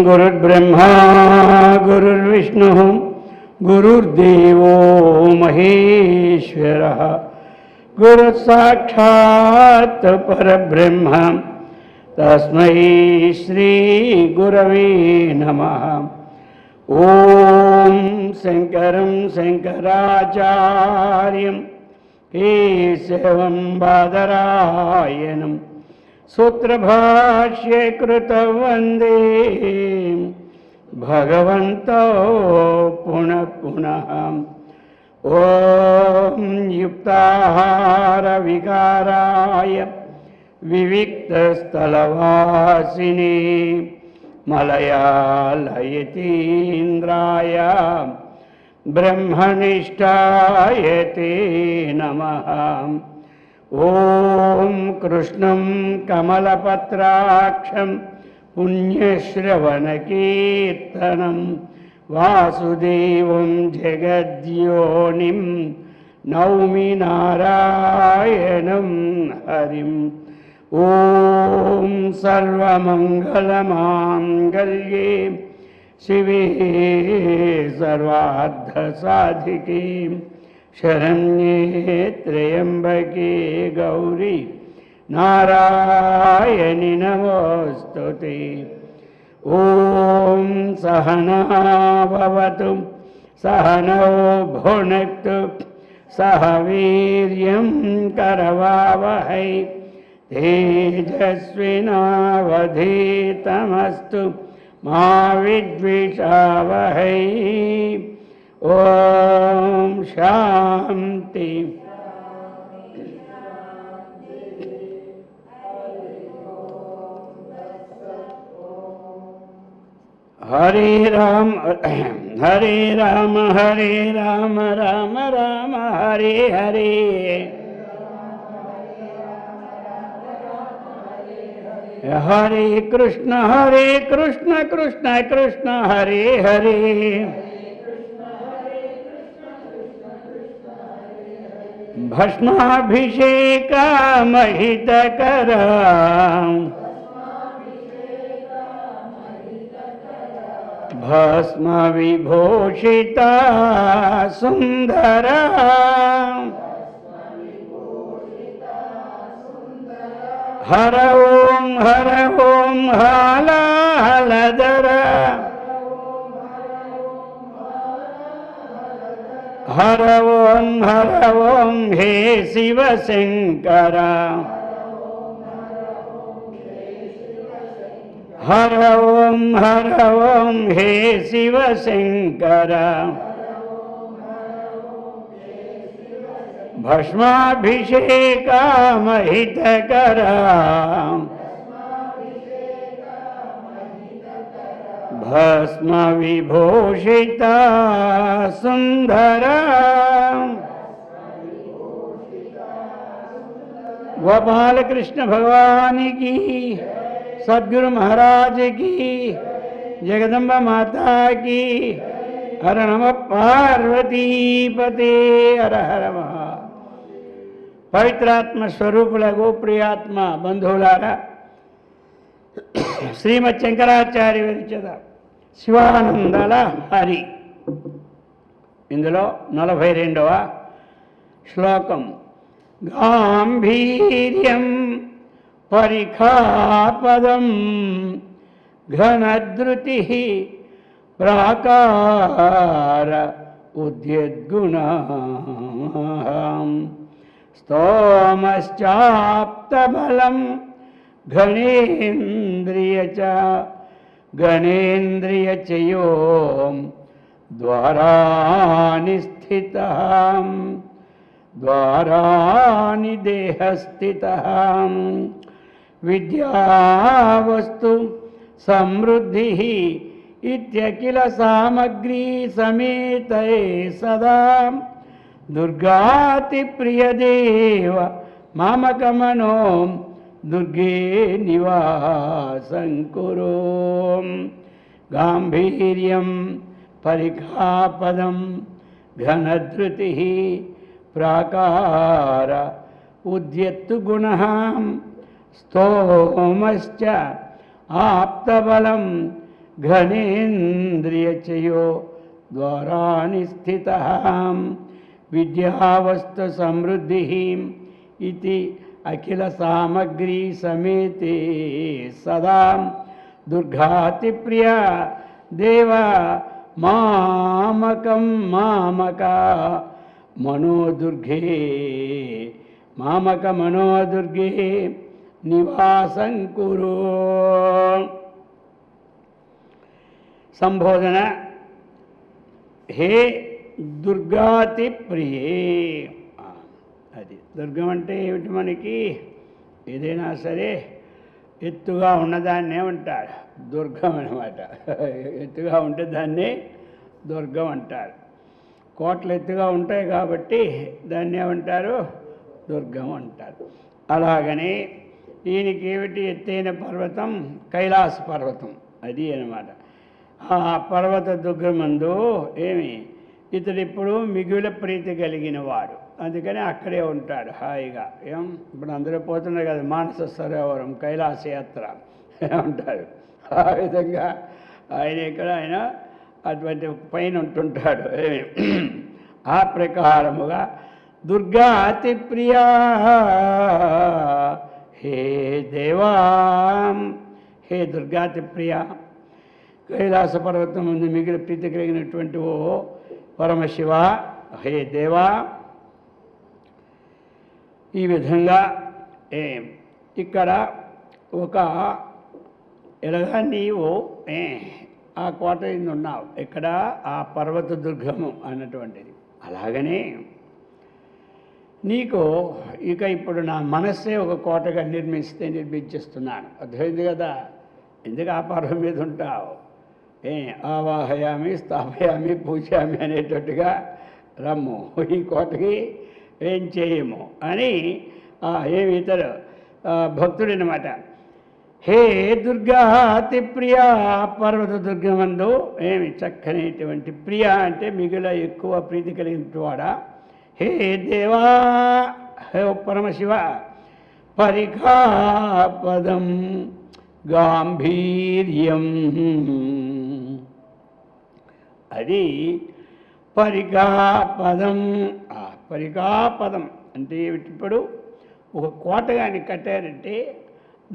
गुरुर्ब्रह्मा गुरुर्विष्णु गुरुर्देवो महेश्वरः गुरुसाक्षात् परब्रह्म तस्मै श्री गुरवे नमः। ओम शंकरं शंकराचार्यं केशवं बादरायणं सूत्रभाष्ये कृतं वन्दे भगवन्तो पुनः पुनः। ओम युक्ताहार विकाराय विविक्तस्थलवासिने मलयालयतीन्द्राय ब्रह्मनिष्ठाय ते नमः। ओम कृष्णं कमलपत्राक्षं पुण्यश्रवणकीर्तनं वासुदेवं जगद्योनिं नौमि नारायणं हरिम्। ओम सर्वमंगलमांगल्ये शिवे सर्वार्थसाधिके शरण्ये त्र्यंबके गौरी नारायणि नमोस्तुते। ओम सहना भवतु सहनौ भुनक्तु सह वीर्यं करवावहै तेजस्विनावधीतमस्तु मा विद्विषावहै। ओम शांति। हरे राम हरे राम राम राम हरे हरे। हरे कृष्ण कृष्ण कृष्ण हरे हरे। भस्माभिषेका महितकर भस्म विभूषिता सुंदर हर ओम हाला हलधर हर ओम हे शिव शंकर हर ओम हे शिव शंकर। भस्माभिषेका महितकर भस्म विभूषिता सुंदर। गोपाल कृष्ण भगवान की, सद्गुरु महाराज की, जगदम्बा माता की। हर नम पार्वती पते हर हर महा। పవిత్రాత్మ స్వరూపులకు ప్రియాత్మ బంధువులారా, శ్రీమద్ శంకరాచార్య విరచిత శివానందల హరి ఇందులో 42వ శ్లోకం. గాంభీర్యం పరిఖాపదం ఘనధృతి ప్రాకార ఉద్యద్గుణం స్తోమశ్చాప్తబలం గణేంద్రియచయో ద్వారాని స్థితం ద్వారాని దేహస్థితం విద్యావస్తు సమృద్ధిః ఇత్యఖిల సామగ్రీ సమేతై సదా దుర్గాతి ప్రియదేవ మామకమనో దుర్గే నివాసం కురు. గాంభీర్యం పరిఖాపదం ఘనధృతి ప్రాకార ఉద్యత్తు గుణ స్తోమశ్చ ఆప్తబలం ఘనేంద్రియచయో ద్వారాని స్థితః విద్యావస్తు సమృద్ధి ఇతి అఖిల సామగ్రీ సమేతే సదా దుర్గాతి ప్రియ దేవ మామకం మామక మనోదుర్గే మామక మనోదుర్గే నివాసం కురు. సంబోధన. హే దుర్గాతి ప్రియే. అది దుర్గం అంటే ఏమిటి? మనకి ఏదైనా సరే ఎత్తుగా ఉన్నదాన్ని ఏమంటారు? దుర్గం అన్నమాట. ఎత్తుగా ఉంటే దాన్ని దుర్గం అంటారు. కోటలు ఎత్తుగా ఉంటాయి కాబట్టి దాన్ని ఏమంటారు? దుర్గం అంటారు. అలాగనే ఈయనకి ఏమిటి ఎత్తైన పర్వతం? కైలాస పర్వతం. అది అన్నమాట. ఆ పర్వత దుర్గమందు ఏమి ఇతడిప్పుడు మిగుల ప్రీతి కలిగిన వాడు, అందుకని అక్కడే ఉంటాడు హాయిగా. ఇప్పుడు అందరూ పోతున్నారు కదా మానస సరోవరం, కైలాస యాత్ర ఉంటారు. ఆ విధంగా ఆయన ఆయన అటువంటి పైన ఉంటుంటాడు. ఆ ప్రకారముగా దుర్గా అతి ప్రియా హే దేవా, హే దుర్గాతి ప్రియ, కైలాస పర్వతం ముందు మిగిలిన ప్రీతి కలిగినటువంటి ఓ పరమశివ, హే దేవా. ఈ విధంగా ఇక్కడ ఒక ఎలాగా నీవు ఆ కోట ఉన్నావు, ఇక్కడ ఆ పర్వత దుర్గము అన్నటువంటిది. అలాగనే నీకు ఇక ఇప్పుడు నా మనస్సే ఒక కోటగా నిర్మించేస్తున్నాను. అర్థమైంది కదా? ఎందుకు ఆ పర్వం మీద ఉంటావు? ఆవాహయామి స్థాపయామి పూజామి అనేటట్టుగా రమ్ము, ఈ కోటకి ఏం చేయము అని ఏమి ఇతరు భక్తుడనమాట. హే దుర్గా అతి ప్రియ, పర్వత దుర్గమందు ఏమి చక్కనేటువంటి ప్రియ అంటే మిగిలిన ఎక్కువ ప్రీతి కలిగినటువంటి వాడా. హే దేవా, హే పరమశివ, పరిఖాపదం గాంభీర్యం. అది పరిఖాపదం. పరిఖాపదం అంటే ఇప్పుడు ఒక కోట కానీ కట్టారంటే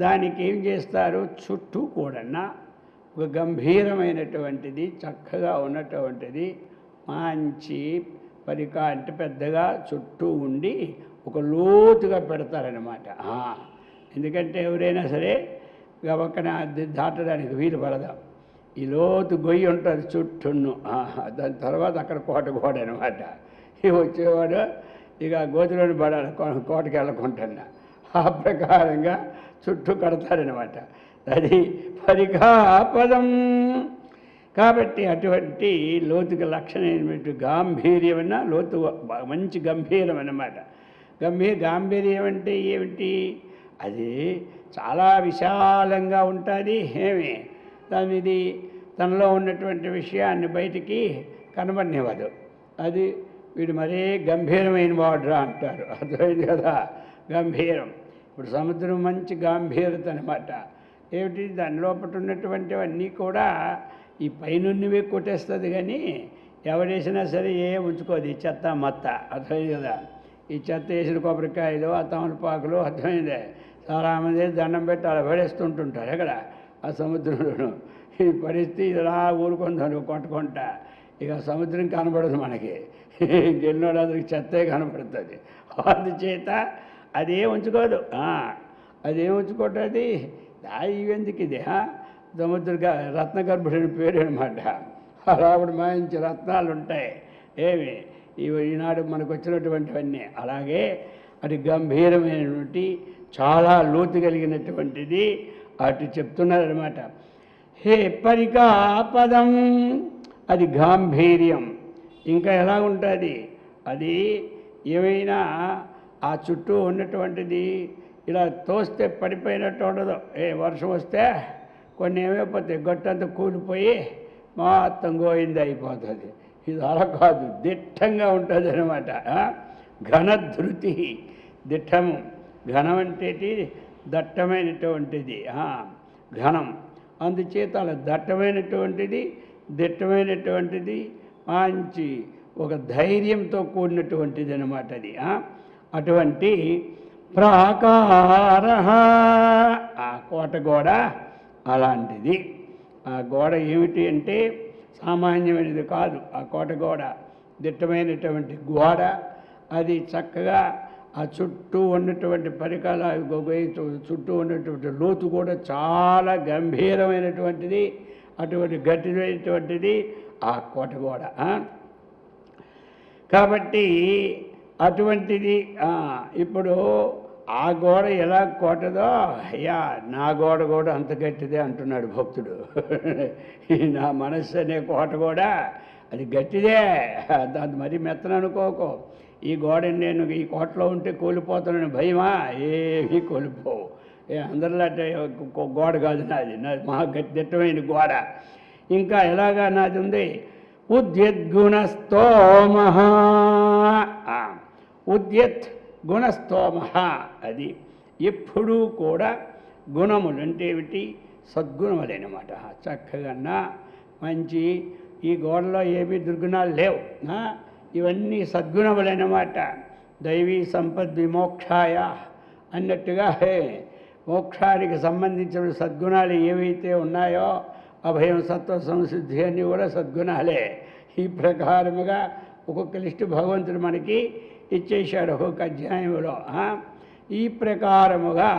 దానికి ఏం చేస్తారు? చుట్టూ కూడా ఒక గంభీరమైనటువంటిది చక్కగా ఉన్నటువంటిది మంచి పరికా అంటే పెద్దగా చుట్టూ ఉండి ఒక లోతుగా పెడతారనమాట. ఎందుకంటే ఎవరైనా సరే గబక్కన దాటడానికి వీలు పడదా. ఈ లోతు గొయ్యి ఉంటుంది చుట్టూను. దాని తర్వాత అక్కడ కోట అనమాట. ఇవి వచ్చేవాడు ఇక గోతులోని పడాలి, కోటకి వెళ్ళకుండా. ఆ ప్రకారంగా చుట్టూ కడతారనమాట. అది పరిఖాపదం. కాబట్టి అటువంటి లోతుకి లక్షణమైనటువంటి గాంభీర్యమైన లోతు మంచి గంభీరం అన్నమాట. గాంభీర్యం అంటే ఏమిటి? అది చాలా విశాలంగా ఉంటుంది. దానిది తనలో ఉన్నటువంటి విషయాన్ని బయటికి కనబడినివ్వదు. అది వీడు మరీ గంభీరమైన వాడురా అంటారు. అర్థమైంది కదా? గంభీరం. ఇప్పుడు సముద్రం మంచి గాంభీరత అనమాట. ఏమిటి? దాని లోపల ఉన్నటువంటివన్నీ కూడా ఈ పైనున్నవే కొట్టేస్తుంది, కానీ ఎవడేసినా సరే ఉంచుకోదు. ఈ చెత్త మత్త. అర్థమైంది కదా? ఈ చెత్త వేసిన కొబ్బరికాయలు, ఆ తమలపాకులు, అర్థమైందే, చాలామంది దండం పెట్టి అలా పడేస్తుంటుంటారు. ఎక్కడ? ఆ సముద్రంలోనూ. ఈ పరిస్థితి ఇలా ఊరుకుందాను కొట్టుకుంటా. ఇక సముద్రం కనబడదు మనకి, గెలినోళ్ళందరికి చెత్తే కనబడుతుంది. అందుచేత అదేం ఉంచుకోదు. అదేం ఉంచుకుంటుంది? ఇవెందుకు ఇది? సముద్ర రత్నగర్భుడిని పేరు అనమాట. అలాప్పుడు మంచి రత్నాలు ఉంటాయి. ఈనాడు మనకు వచ్చినటువంటివన్నీ. అలాగే అది గంభీరమైనటువంటి చాలా లోతు కలిగినటువంటిది అటు చెప్తున్నారనమాట. హే పరికాపదం, అది గాంభీర్యం. ఇంకా ఎలా ఉంటుంది అది? ఏమైనా ఆ చుట్టూ ఉన్నటువంటిది ఇలా తోస్తే పడిపోయినట్టు ఉండదు. వర్షం వస్తే కొన్ని ఏమైపోతాయి, గొట్టంతా కూలిపోయి మొత్తం గోయింది అయిపోతుంది. ఇది అలా కాదు, దిట్టంగా ఉంటుంది అనమాట. ఘనధృతి, దిట్టము. ఘనం అంటే దట్టమైనటువంటిది, ఘనం. అందుచేత అలా దట్టమైనటువంటిది, దిట్టమైనటువంటిది, మంచి ఒక ధైర్యంతో కూడినటువంటిది అనమాట అది. అటువంటి ప్రాకార, ఆ కోట గోడ అలాంటిది. ఆ గోడ ఏమిటి అంటే సామాన్యమైనది కాదు. ఆ కోట గోడ దిట్టమైనటువంటి గోడ. అది చక్కగా ఆ చుట్టూ ఉన్నటువంటి పరికరాలు, చుట్టూ ఉన్నటువంటి లోతు కూడా చాలా గంభీరమైనటువంటిది, అటువంటి గట్టిమైనటువంటిది ఆ కోట గోడ. కాబట్టి అటువంటిది ఇప్పుడు ఆ గోడ ఎలా కోటదో, అయ్యా నా గోడ కూడా అంత గట్టిదే అంటున్నాడు భక్తుడు. నా మనస్సు అనే కోట కూడా అది గట్టిదే, అది మరీ మెత్తననుకోకు. ఈ గోడ నేను ఈ కోటలో ఉంటే కూలిపోతానని భయమా? ఏమీ కూలిపోవు. అందరిలాంటి గోడ కాదు నాది, నాది మహా దిట్టమైన గోడ. ఇంకా ఎలాగా నాది ఉంది? ఉద్యద్గుణస్తోమ, ఉద్యత్ గుణస్తోమ. అది ఎప్పుడూ కూడా గుణములు అంటే ఏమిటి? సద్గుణములైనమాట. చక్కగా మంచి ఈ గోడలో ఏమీ దుర్గుణాలు లేవు, ఇవన్నీ సద్గుణములైనమాట. దైవీ సంపద్విమోక్షాయ అన్నట్టుగా మోక్షానికి సంబంధించిన సద్గుణాలు ఏవైతే ఉన్నాయో, అభయం, సత్వ, సంసిద్ధి అన్నీ కూడా సద్గుణాలే. ఈ ప్రకారముగా ఒక్కొక్క లిస్టు భగవంతుడు మనకి ఇచ్చేశాడు ఒక్కొక్క అధ్యాయంలో. ఈ ప్రకారముగా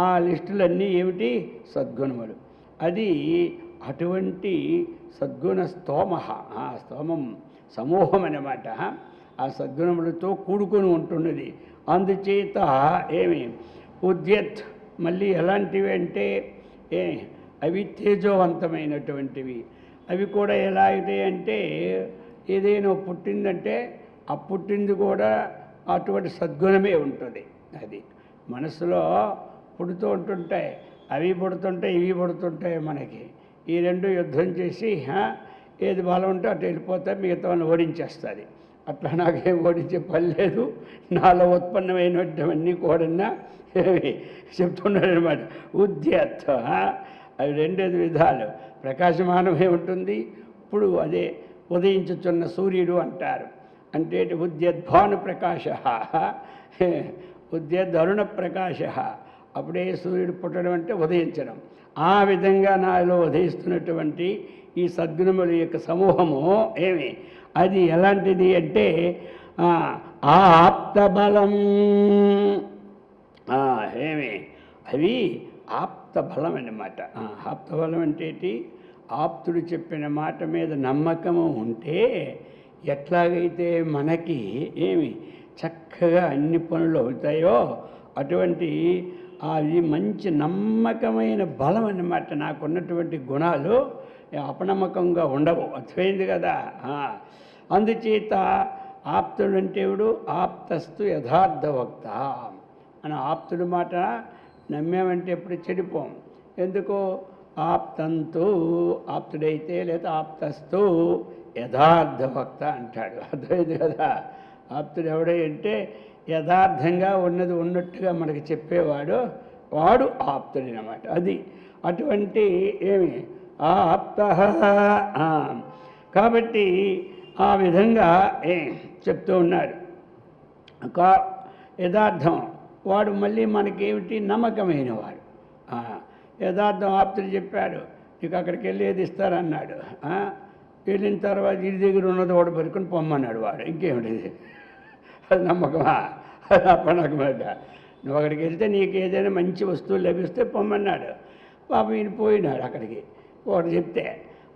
ఆ లిస్టులన్నీ ఏమిటి? సద్గుణములు. అది అటువంటి సద్గుణ స్తోమ, స్తోమం సమూహం అన్నమాట. ఆ సద్గుణములతో కూడుకొని ఉంటున్నది. అందుచేత ఏమి ఉద్యత్ మళ్ళీ ఎలాంటివి అంటే అవి తేజోవంతమైనటువంటివి. అవి కూడా ఎలా అవుతాయి అంటే ఏదైనా పుట్టిందంటే ఆ పుట్టింది కూడా అటువంటి సద్గుణమే ఉంటుంది. అది మనసులో పుడుతూ ఉంటుంటాయి, అవి పుడుతుంటాయి, ఇవి పుడుతుంటాయి. మనకి ఈ రెండు యుద్ధం చేసి ఏది బలం ఉంటే అటు వెళ్ళిపోతే మిగతా వాళ్ళని ఓడించేస్తుంది. అట్లా నాకేం ఓడించే పని లేదు. నాలో ఉత్పన్నమైనవన్నీ కూడా చెప్తున్నాడు అనమాట. ఉద్యత్ అవి రెండేది విధాలు. ప్రకాశమానమే ఉంటుంది. ఇప్పుడు అదే ఉదయించుచున్న సూర్యుడు అంటారు. అంటే ఉద్యద్భాను ప్రకాశ, ఉద్యద్ధరుణ ప్రకాశ. అప్పుడే సూర్యుడు పుట్టడం అంటే ఉదయించడం. ఆ విధంగా నాలో ఉదయిస్తున్నటువంటి ఈ సద్గుణముల యొక్క సమూహము ఏమి అది ఎలాంటిది అంటే ఆప్తబలం. ఏమి అవి ఆప్తబలం అన్నమాట. ఆప్తబలం అంటే ఆప్తుడు చెప్పిన మాట మీద నమ్మకము ఉంటే ఎట్లాగైతే మనకి ఏమి చక్కగా అన్ని పనులు అవుతాయో అటువంటి అది మంచి నమ్మకమైన బలం అన్నమాట. నాకున్నటువంటి గుణాలు అపనమ్మకంగా ఉండవు. అర్థమైంది కదా. అందుచేత ఆప్తుడు అంటేవుడు ఆప్తస్తు యథార్థ వక్త అని ఆప్తుడు మాట నమ్మామంటే ఎప్పుడు చెడిపోం. ఎందుకు? ఆప్తంతు ఆప్తుడైతే లేదా ఆప్తస్తు యథార్థ వక్త అంటాడు. అర్థమైంది కదా. ఆప్తుడు ఎవడై అంటే యథార్థంగా ఉన్నది ఉన్నట్టుగా మనకి చెప్పేవాడు, వాడు ఆప్తుడనమాట. అది అటువంటి ఏమి ఆప్త. కాబట్టి ఆ విధంగా చెప్తూ ఉన్నాడు. యథార్థం వాడు మళ్ళీ మనకేమిటి? నమ్మకమైన వాడు. యథార్థం ఆప్తుడు చెప్పాడు, నీకు అక్కడికి వెళ్ళి ఏది ఇస్తారన్నాడు. వెళ్ళిన తర్వాత ఇంటి దగ్గర ఉన్నది వాడు పరుకుని పొమ్మన్నాడు వాడు. ఇంకేమిటిది? అది నమ్మకమా? అది అపనమ్మకమాట. నువ్వు అక్కడికి వెళ్తే నీకు ఏదైనా మంచి వస్తువులు లభిస్తే పొమ్మన్నాడు. పాపం ఈయన పోయినాడు అక్కడికి. వాడు చెప్తే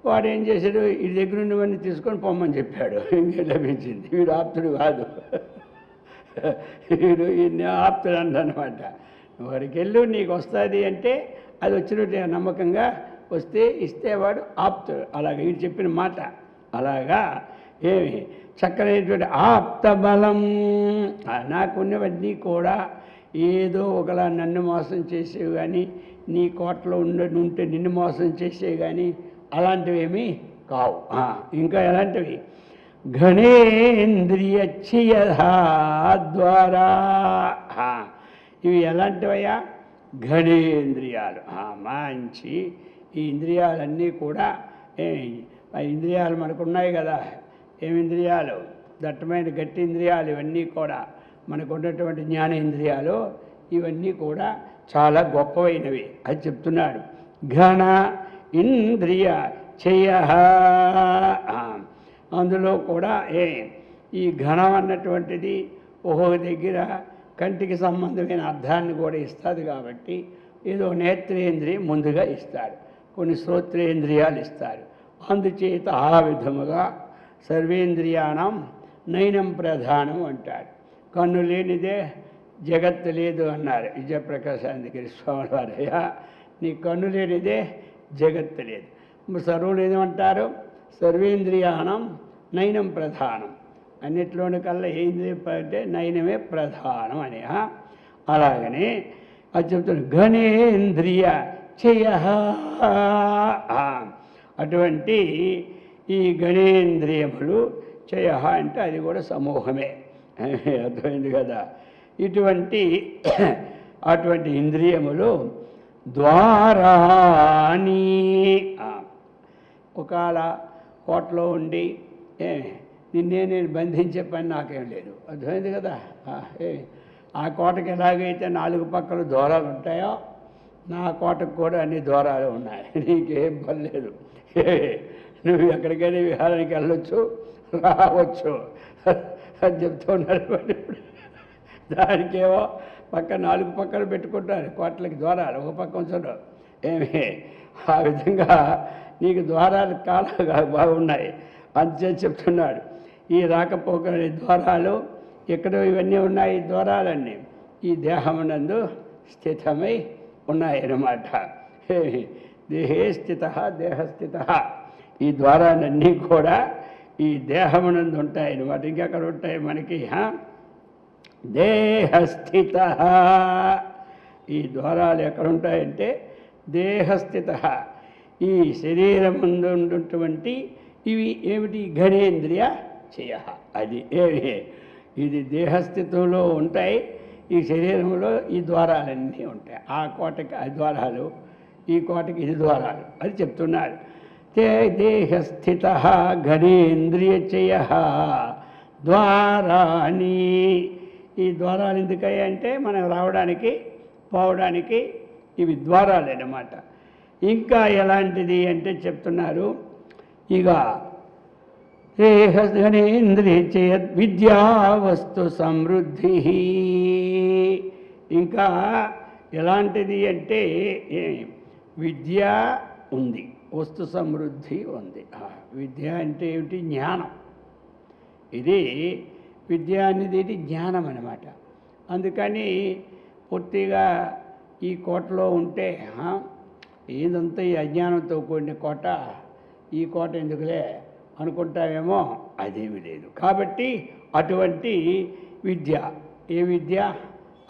వాడు ఏం చేశాడు? ఈ దగ్గర ఉన్నవన్నీ తీసుకొని పొమ్మని చెప్పాడు. ఇంకేం లభించింది? వీడు ఆప్తుడు కాదు, వీడు ఈయన ఆప్తుడు అన్నమాట. నువ్వు అక్కడికి వెళ్ళు, నీకు వస్తుంది అంటే అది వచ్చినట్టు నమ్మకంగా వస్తే ఇస్తే వాడు ఆప్తుడు. అలాగే వీడు చెప్పిన మాట అలాగా ఏమి చక్కనైనటువంటి ఆప్త బలం. నాకున్నవన్నీ కూడా ఏదో ఒకలా నన్ను మోసం చేసేవి కానీ, నీ కోటలో ఉంటే నిన్ను మోసం చేసేవి కానీ అలాంటివేమీ కావు. ఇంకా ఎలాంటివి? ఘనేంద్రియ ద్వారా. ఇవి ఎలాంటివయ్యా? ఘనేంద్రియాలు. మంచి ఈ ఇంద్రియాలన్నీ కూడా ఇంద్రియాలు మనకు ఉన్నాయి కదా. ఏమి ఇంద్రియాలు? దట్టమైన గట్టి ఇంద్రియాలు. ఇవన్నీ కూడా మనకు ఉన్నటువంటి జ్ఞానేంద్రియాలు. ఇవన్నీ కూడా చాలా గొప్పవైనవి అది చెప్తున్నాడు. ఘన ఇంద్రియ చయ. అందులో కూడా ఈ ఘనం అన్నటువంటిది ఒక్కొక్క దగ్గర కంటికి సంబంధమైన అర్థాన్ని కూడా ఇస్తుంది. కాబట్టి ఏదో నేత్రేంద్రియం ముందుగా ఇస్తాడు, కొన్ని శ్రోత్రేంద్రియాలు ఇస్తాడు. అందుచేత ఆ విధముగా సర్వేంద్రియాణం నయనం ప్రధానం అంటాడు. కన్ను లేనిదే జగత్తు లేదు అన్నారు విజయప్రకాశానందగిరి స్వామి వారయ్య. నీ కన్ను లేనిదే జగత్తు లేదు. సర్వులు ఏమంటారు? సర్వేంద్రియాణం నయనం ప్రధానం. అన్నిట్లోని కల్లా ఏంద్రియం అంటే నయనమే ప్రధానం అని. అలాగనే అది చెప్తాను. ఘనేంద్రియ చయ. అటువంటి ఈ గణేంద్రియములు చయ అంటే అది కూడా సమూహమే. అర్థమైంది కదా. అటువంటి ఇంద్రియములు ద్వారాని. ఒకవేళ కోటలో ఉండి నిన్నే నేను బంధించే పని నాకేం లేదు. అర్థమైంది కదా. ఆ కోటకి ఎలాగైతే 4 పక్కల ద్వారాలు ఉంటాయో నా కోటకు కూడా అన్ని ద్వారాలు ఉన్నాయి. నీకేం పని లేదు. నువ్వు ఎక్కడికైనా విహారానికి వెళ్ళొచ్చు, రావచ్చు అని చెప్తూ ఉన్నారు. దానికేమో పక్క 4 పక్కలు పెట్టుకుంటారు కోటలకి ద్వారాలు, ఒక పక్క ఉంచడు. ఆ విధంగా నీకు ద్వారాలు చాలా బాగున్నాయి. అంతే చెప్తున్నాడు. ఈ రాకపోకల ద్వారాలు ఎక్కడో ఇవన్నీ ఉన్నాయి. ఈ ద్వారాలన్నీ ఈ దేహమునందు స్థితమై ఉన్నాయన్నమాట. దేహే స్థిత దేహస్థిత. ఈ ద్వారాలన్నీ కూడా ఈ దేహమునందు ఉంటాయన్నమాట. ఇంకెక్కడ ఉంటాయి మనకి? దేహస్థిత. ఈ ద్వారాలు ఎక్కడ ఉంటాయంటే దేహస్థిత. ఈ శరీరం ముందు ఉన్నటువంటి ఇవి ఏమిటి? ఘనేంద్రియ చయ. అది ఇది దేహస్థితిలో ఉంటాయి. ఈ శరీరంలో ఈ ద్వారాలన్నీ ఉంటాయి. ఆ కోటకి ఆ ద్వారాలు, ఈ కోటకి ఇది ద్వారాలు అది చెప్తున్నారు. దేహస్థిత ఘనేంద్రియ చయ ద్వారాని. ఈ ద్వారాలు ఎందుకయ్యా అంటే మనం రావడానికి పోవడానికి ఇవి ద్వారాలు అన్నమాట. ఇంకా ఎలాంటిది అంటే చెప్తున్నారు. ఇక దేహఘనేంద్రియ చేత్ విద్యా వస్తు సమృద్ధి. ఇంకా ఎలాంటిది అంటే విద్య ఉంది, వస్తు సమృద్ధి ఉంది. విద్య అంటే ఏమిటి? జ్ఞానం. ఇది విద్య అనేది జ్ఞానం అన్నమాట. అందుకని పూర్తిగా ఈ కోటలో ఉంటే ఏదంతా ఈ అజ్ఞానంతో కూడిన కోట, ఈ కోట ఎందుకులే అనుకుంటామేమో, అదేమీ లేదు. కాబట్టి అటువంటి విద్య, ఏ విద్య?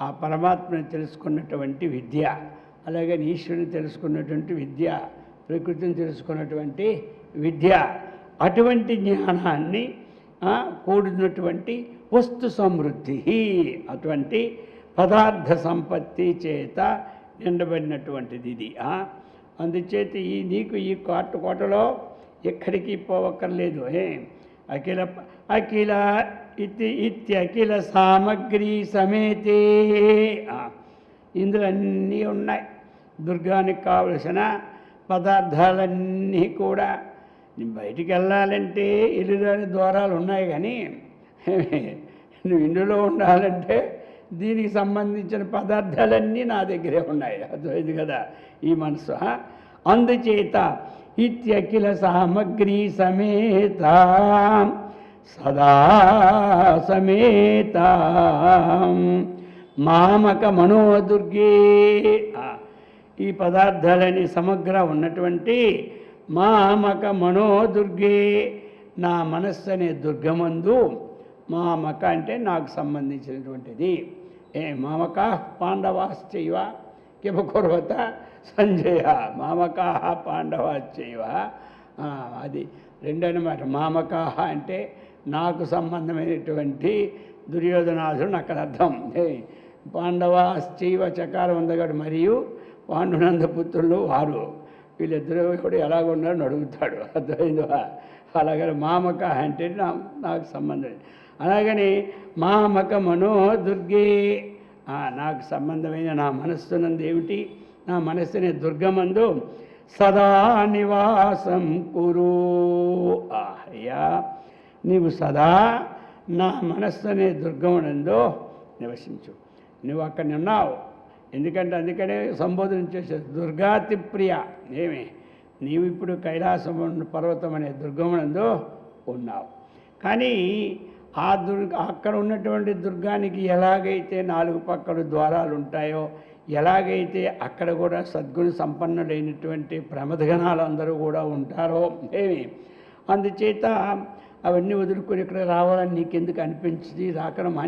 ఆ పరమాత్మను తెలుసుకున్నటువంటి విద్య, అలాగే ఈశ్వరుని తెలుసుకున్నటువంటి విద్య, ప్రకృతిని తెలుసుకున్నటువంటి విద్య. అటువంటి జ్ఞానాన్ని కూడినటువంటి వస్తు సమృద్ధి, అటువంటి పదార్థ సంపత్తి చేత నిండబడినటువంటిది ఇది. అందుచేత నీకు ఈ కోటలో ఎక్కడికి పోవక్కర్లేదు. అఖిల అఖిల ఇత్యఖిల సామగ్రి సమేతే. ఇందులో అన్నీ ఉన్నాయి. దుర్గానికి కావలసిన పదార్థాలన్నీ కూడా. బయటికి వెళ్ళాలంటే ఇల్లులోని ద్వారాలు ఉన్నాయి, కానీ నువ్వు ఇందులో ఉండాలంటే దీనికి సంబంధించిన పదార్థాలన్నీ నా దగ్గరే ఉన్నాయి. అర్థమైంది కదా ఈ మనసు. అందుచేత ఇత్యఖిల సామగ్రి సమేత సదా సమేత మామక మనోదుర్గే. ఈ పదార్థాలని సమగ్ర ఉన్నటువంటి మామక మనోదుర్గే, నా మనస్సు అనే దుర్గమందు, మామక అంటే నాకు సంబంధించినటువంటిది. మామక పాండవాశ్చైవ కిమకుర్వత సంజయ, మామకా పాండవాశ్చైవ, అది రెండనమాట. మామకాహ అంటే నాకు సంబంధమైనటువంటి దుర్యోధనాథుడు అక్కడ అర్థం. పాండవాశ్చైవ చకారం ఉందగాడు, మరియు పాండునందపుత్రులు వారు, వీళ్ళిద్దరూ కూడా ఎలాగున్నారని అడుగుతాడు. అర్థమైందా? అలాగని మామక అంటే నాకు సంబంధం. అలాగని మామక మనోదుర్గే, నాకు సంబంధమైన నా మనస్సునందు ఏమిటి, నా మనస్సుని దుర్గమందు సదా నివాసం కురు. అయ్యా, నీవు సదా నా మనస్సు అనే దుర్గమునందు నివసించు. నువ్వు అక్కడ ఉన్నావు, ఎందుకంటే అందుకనే సంబోధన చేసే దుర్గాతి ప్రియ. ఏమి, నీవు ఇప్పుడు కైలాసం పర్వతం అనే దుర్గమునందు ఉన్నావు. కానీ ఆ అక్కడ ఉన్నటువంటి దుర్గానికి ఎలాగైతే 4 పక్కల ద్వారాలు ఉంటాయో, ఎలాగైతే అక్కడ కూడా సద్గుణ సంపన్నుడైనటువంటి ప్రమథగణాలు అందరూ కూడా ఉంటారో, ఏమి అందుచేత అవన్నీ వదులుకొని ఇక్కడ రావాలని నీకెందుకు అనిపించింది? రాకడమా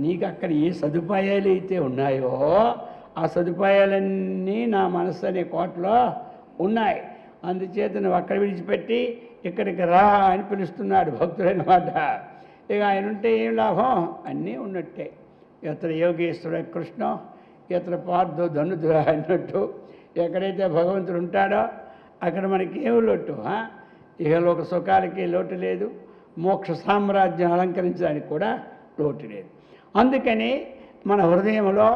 నీకు అక్కడ ఏ సదుపాయాలు అయితే ఉన్నాయో ఆ సదుపాయాలన్నీ నా మనస్సు అనే కోటలో ఉన్నాయి. అందుచేత నువ్వు అక్కడ విడిచిపెట్టి ఇక్కడికి రా అని పిలుస్తున్నాడు భక్తుడనమాట. ఇక ఆయన ఉంటే ఏం లాభం? అన్నీ ఉన్నట్టే. ఎత్ర యోగేశ్వర కృష్ణ ఎత్ర పార్థో ధనుద్ర అన్నట్టు, ఎక్కడైతే భగవంతుడు ఉంటాడో అక్కడ మనకి ఏమి లోటు? ఇహలోక సుఖాలకి లోటు లేదు, మోక్ష సామ్రాజ్యం అలంకరించడానికి కూడా లోటు లేదు. అందుకని మన హృదయంలో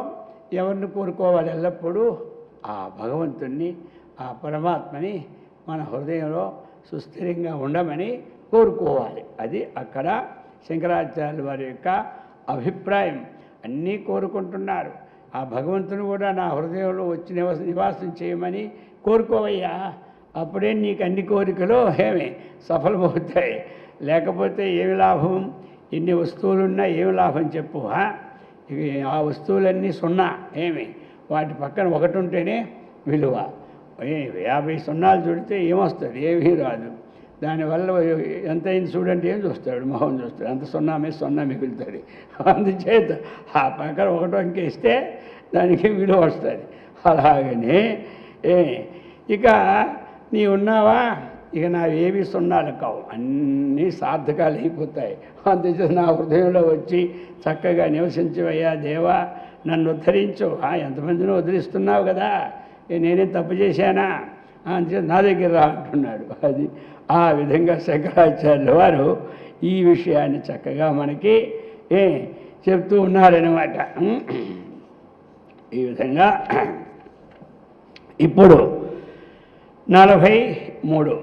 ఎవరిని కోరుకోవాలి? ఎల్లప్పుడూ ఆ భగవంతుణ్ణి, ఆ పరమాత్మని మన హృదయంలో సుస్థిరంగా ఉండమని కోరుకోవాలి. అది అక్కడ శంకరాచార్యుల వారి యొక్క అభిప్రాయం. అన్నీ కోరుకుంటున్నారు. ఆ భగవంతుని కూడా నా హృదయంలో వచ్చి నివాసం చేయమని కోరుకోవయ్యా, అప్పుడే నీకు అన్ని కోరికలు సఫలమవుతాయి. లేకపోతే ఏమి లాభం? ఎన్ని వస్తువులున్నా ఏమి లాభం చెప్పు? ఆ వస్తువులన్నీ సున్నా. వాటి పక్కన ఒకటి ఉంటేనే విలువ. 50 సున్నాలు చూడితే ఏమొస్తుంది? ఏమీ రాదు. దానివల్ల ఎంత అయింది చూడండి, ఏం చూస్తాడు? మొహం చూస్తాడు. అంత సున్నా మిగులుతుంది. అందుచేత ఆ పక్కన ఒకటి అంకేస్తే దానికి విలువ వస్తుంది. అలాగనే ఇక నీ ఉన్నావా, ఇక నావేవి సున్నాలు కావు, అన్నీ సార్థకాలు అయిపోతాయి. అందుచేత నా హృదయంలో వచ్చి చక్కగా నివసించవయ్యా దేవా, నన్ను ఉద్ధరించు. ఎంతమందిని వదిలిస్తున్నావు కదా, నేనేం తప్పు చేశానా? అందుచేత నా దగ్గర రా అంటున్నాడు. అది ఆ విధంగా శంకరాచార్యుల వారు ఈ విషయాన్ని చక్కగా మనకి చెప్తూ ఉన్నారనమాట. ఈ విధంగా ఇప్పుడు 43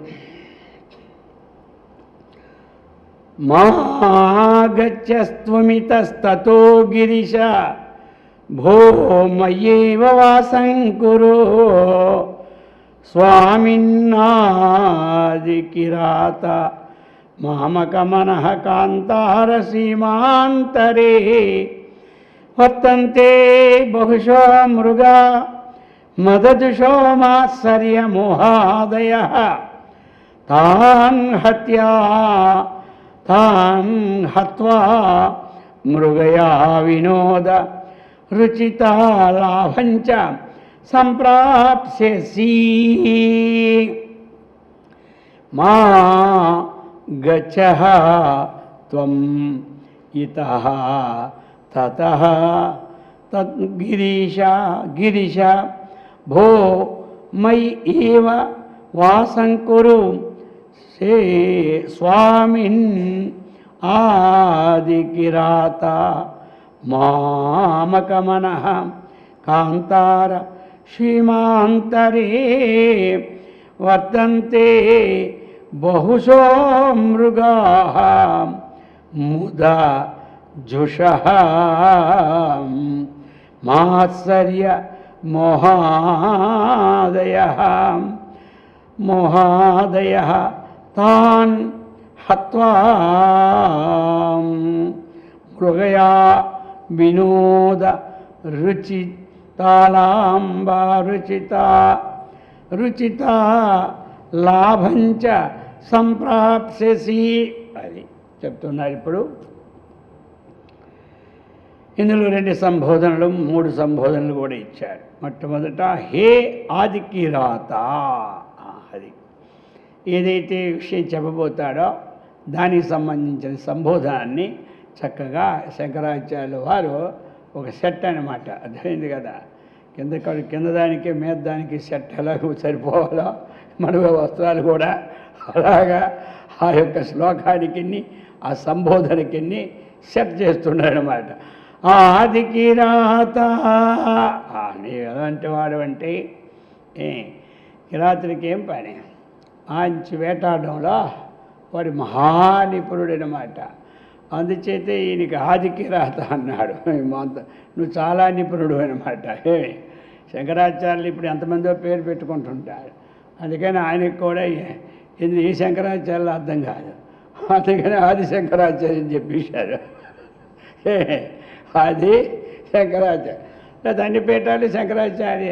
మాగచ్చస్త్వమితస్తతో గిరిశ భో మయ్యేవ వాసం కురు స్వామిన్నాదికిరాత మామకమనః కాంతార సీమాంతరే వర్తంతే బహుశో మృగా మదజుషో మాత్సర్యమోహాదయః తాన్ హత్వా మృగయా వినోద రుచితాలాభంచ సంప్రాప్స్యసి మా గచ్చః త్వం ఇతః తతః గిరీశ భో మయి ఏవ వాసం కురు స్వామిన్ ఆదికిరాత మామకమనః కాంతార సీమాంతరే వర్తంతే బహుశో మృగాః ముదా జుషః మాత్సర్య మోహాదయః తాన్ హత్వా మృగయా వినోద తాళాంబా రుచిత రుచిత లాభంచ సంప్రాప్స్యసి అది చెప్తున్నారు. ఇప్పుడు ఇందులో 2 సంబోధనలు 3 సంబోధనలు కూడా ఇచ్చారు. మొట్టమొదట హే ఆదికిరాత, అది ఏదైతే విషయం చెప్పబోతాడో దానికి సంబంధించిన సంబోధనాన్ని చక్కగా శంకరాచార్యుల వారు ఒక సెట్ అన్నమాట. అర్థమైంది కదా, కింద దానికి మీద దానికి సెట్ ఎలాగో సరిపోవాలో మన వస్త్రాలు కూడా అలాగా ఆ యొక్క శ్లోకానికి ఆ సంబోధనకి సెట్ చేస్తున్నాడనమాట. ఆదికిరాత, నీవు ఎలాంటి వాడు అంటే కిరాతుడికి ఏం పని, ఆంచి వేటాడడంలో వాడు మహానిపుణుడనమాట. అందుచేతే ఈయనకి ఆదికిరాత అన్నాడు. నువ్వు చాలా నిపుణుడు అనమాట. శంకరాచార్యులు ఇప్పుడు ఎంతమందో పేరు పెట్టుకుంటుంటారు. అందుకని ఆయనకు కూడా ఈ శంకరాచార్యులు అర్థం కాదు, అందుకని ఆది శంకరాచార్య చెప్పేశారు. ఆది శంకరాచార్య అన్ని పేటాలు శంకరాచార్య,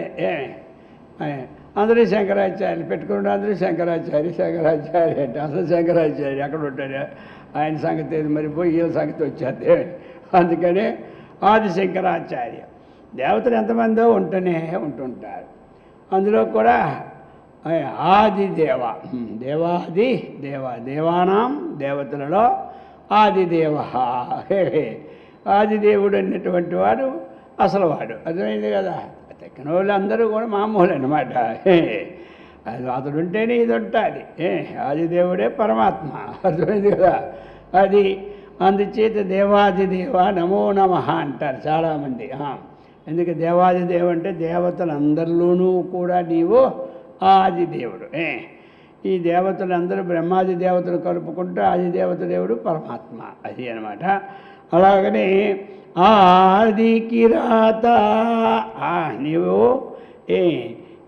అందరూ శంకరాచార్యులు పెట్టుకుంటే అందరూ శంకరాచార్య అంటే అసలు శంకరాచార్య ఎక్కడ ఉంటాడు, ఆయన సంగతి ఏది మరిపోయి వీళ్ళ సంగతి వచ్చేది. అందుకనే ఆది శంకరాచార్య. దేవతలు ఎంతమందో ఉంటుంటారు. అందులో కూడా ఆది దేవాది దేవానాం దేవతలలో ఆదిదేవ, ఆదిదేవుడు అన్నటువంటి వాడు అసలు వాడు. అర్థమైంది కదా. తక్కిన వాళ్ళు అందరూ కూడా మామూలు అన్నమాట. అది అతడు ఉంటేనే ఇది ఉంటుంది. ఆదిదేవుడే పరమాత్మ. అర్థమైంది కదా. అది అందుచేత దేవాదిదేవ నమో నమః అంటారు చాలామంది. ఎందుకు దేవాదిదేవు అంటే దేవతలందరిలోనూ కూడా నీవు ఆదిదేవుడు. ఈ దేవతలందరూ బ్రహ్మాది దేవతలు కలుపుకుంటూ ఆదిదేవత దేవుడు పరమాత్మ, అది అనమాట. అలాగనే ఆది కిరాత, నీవు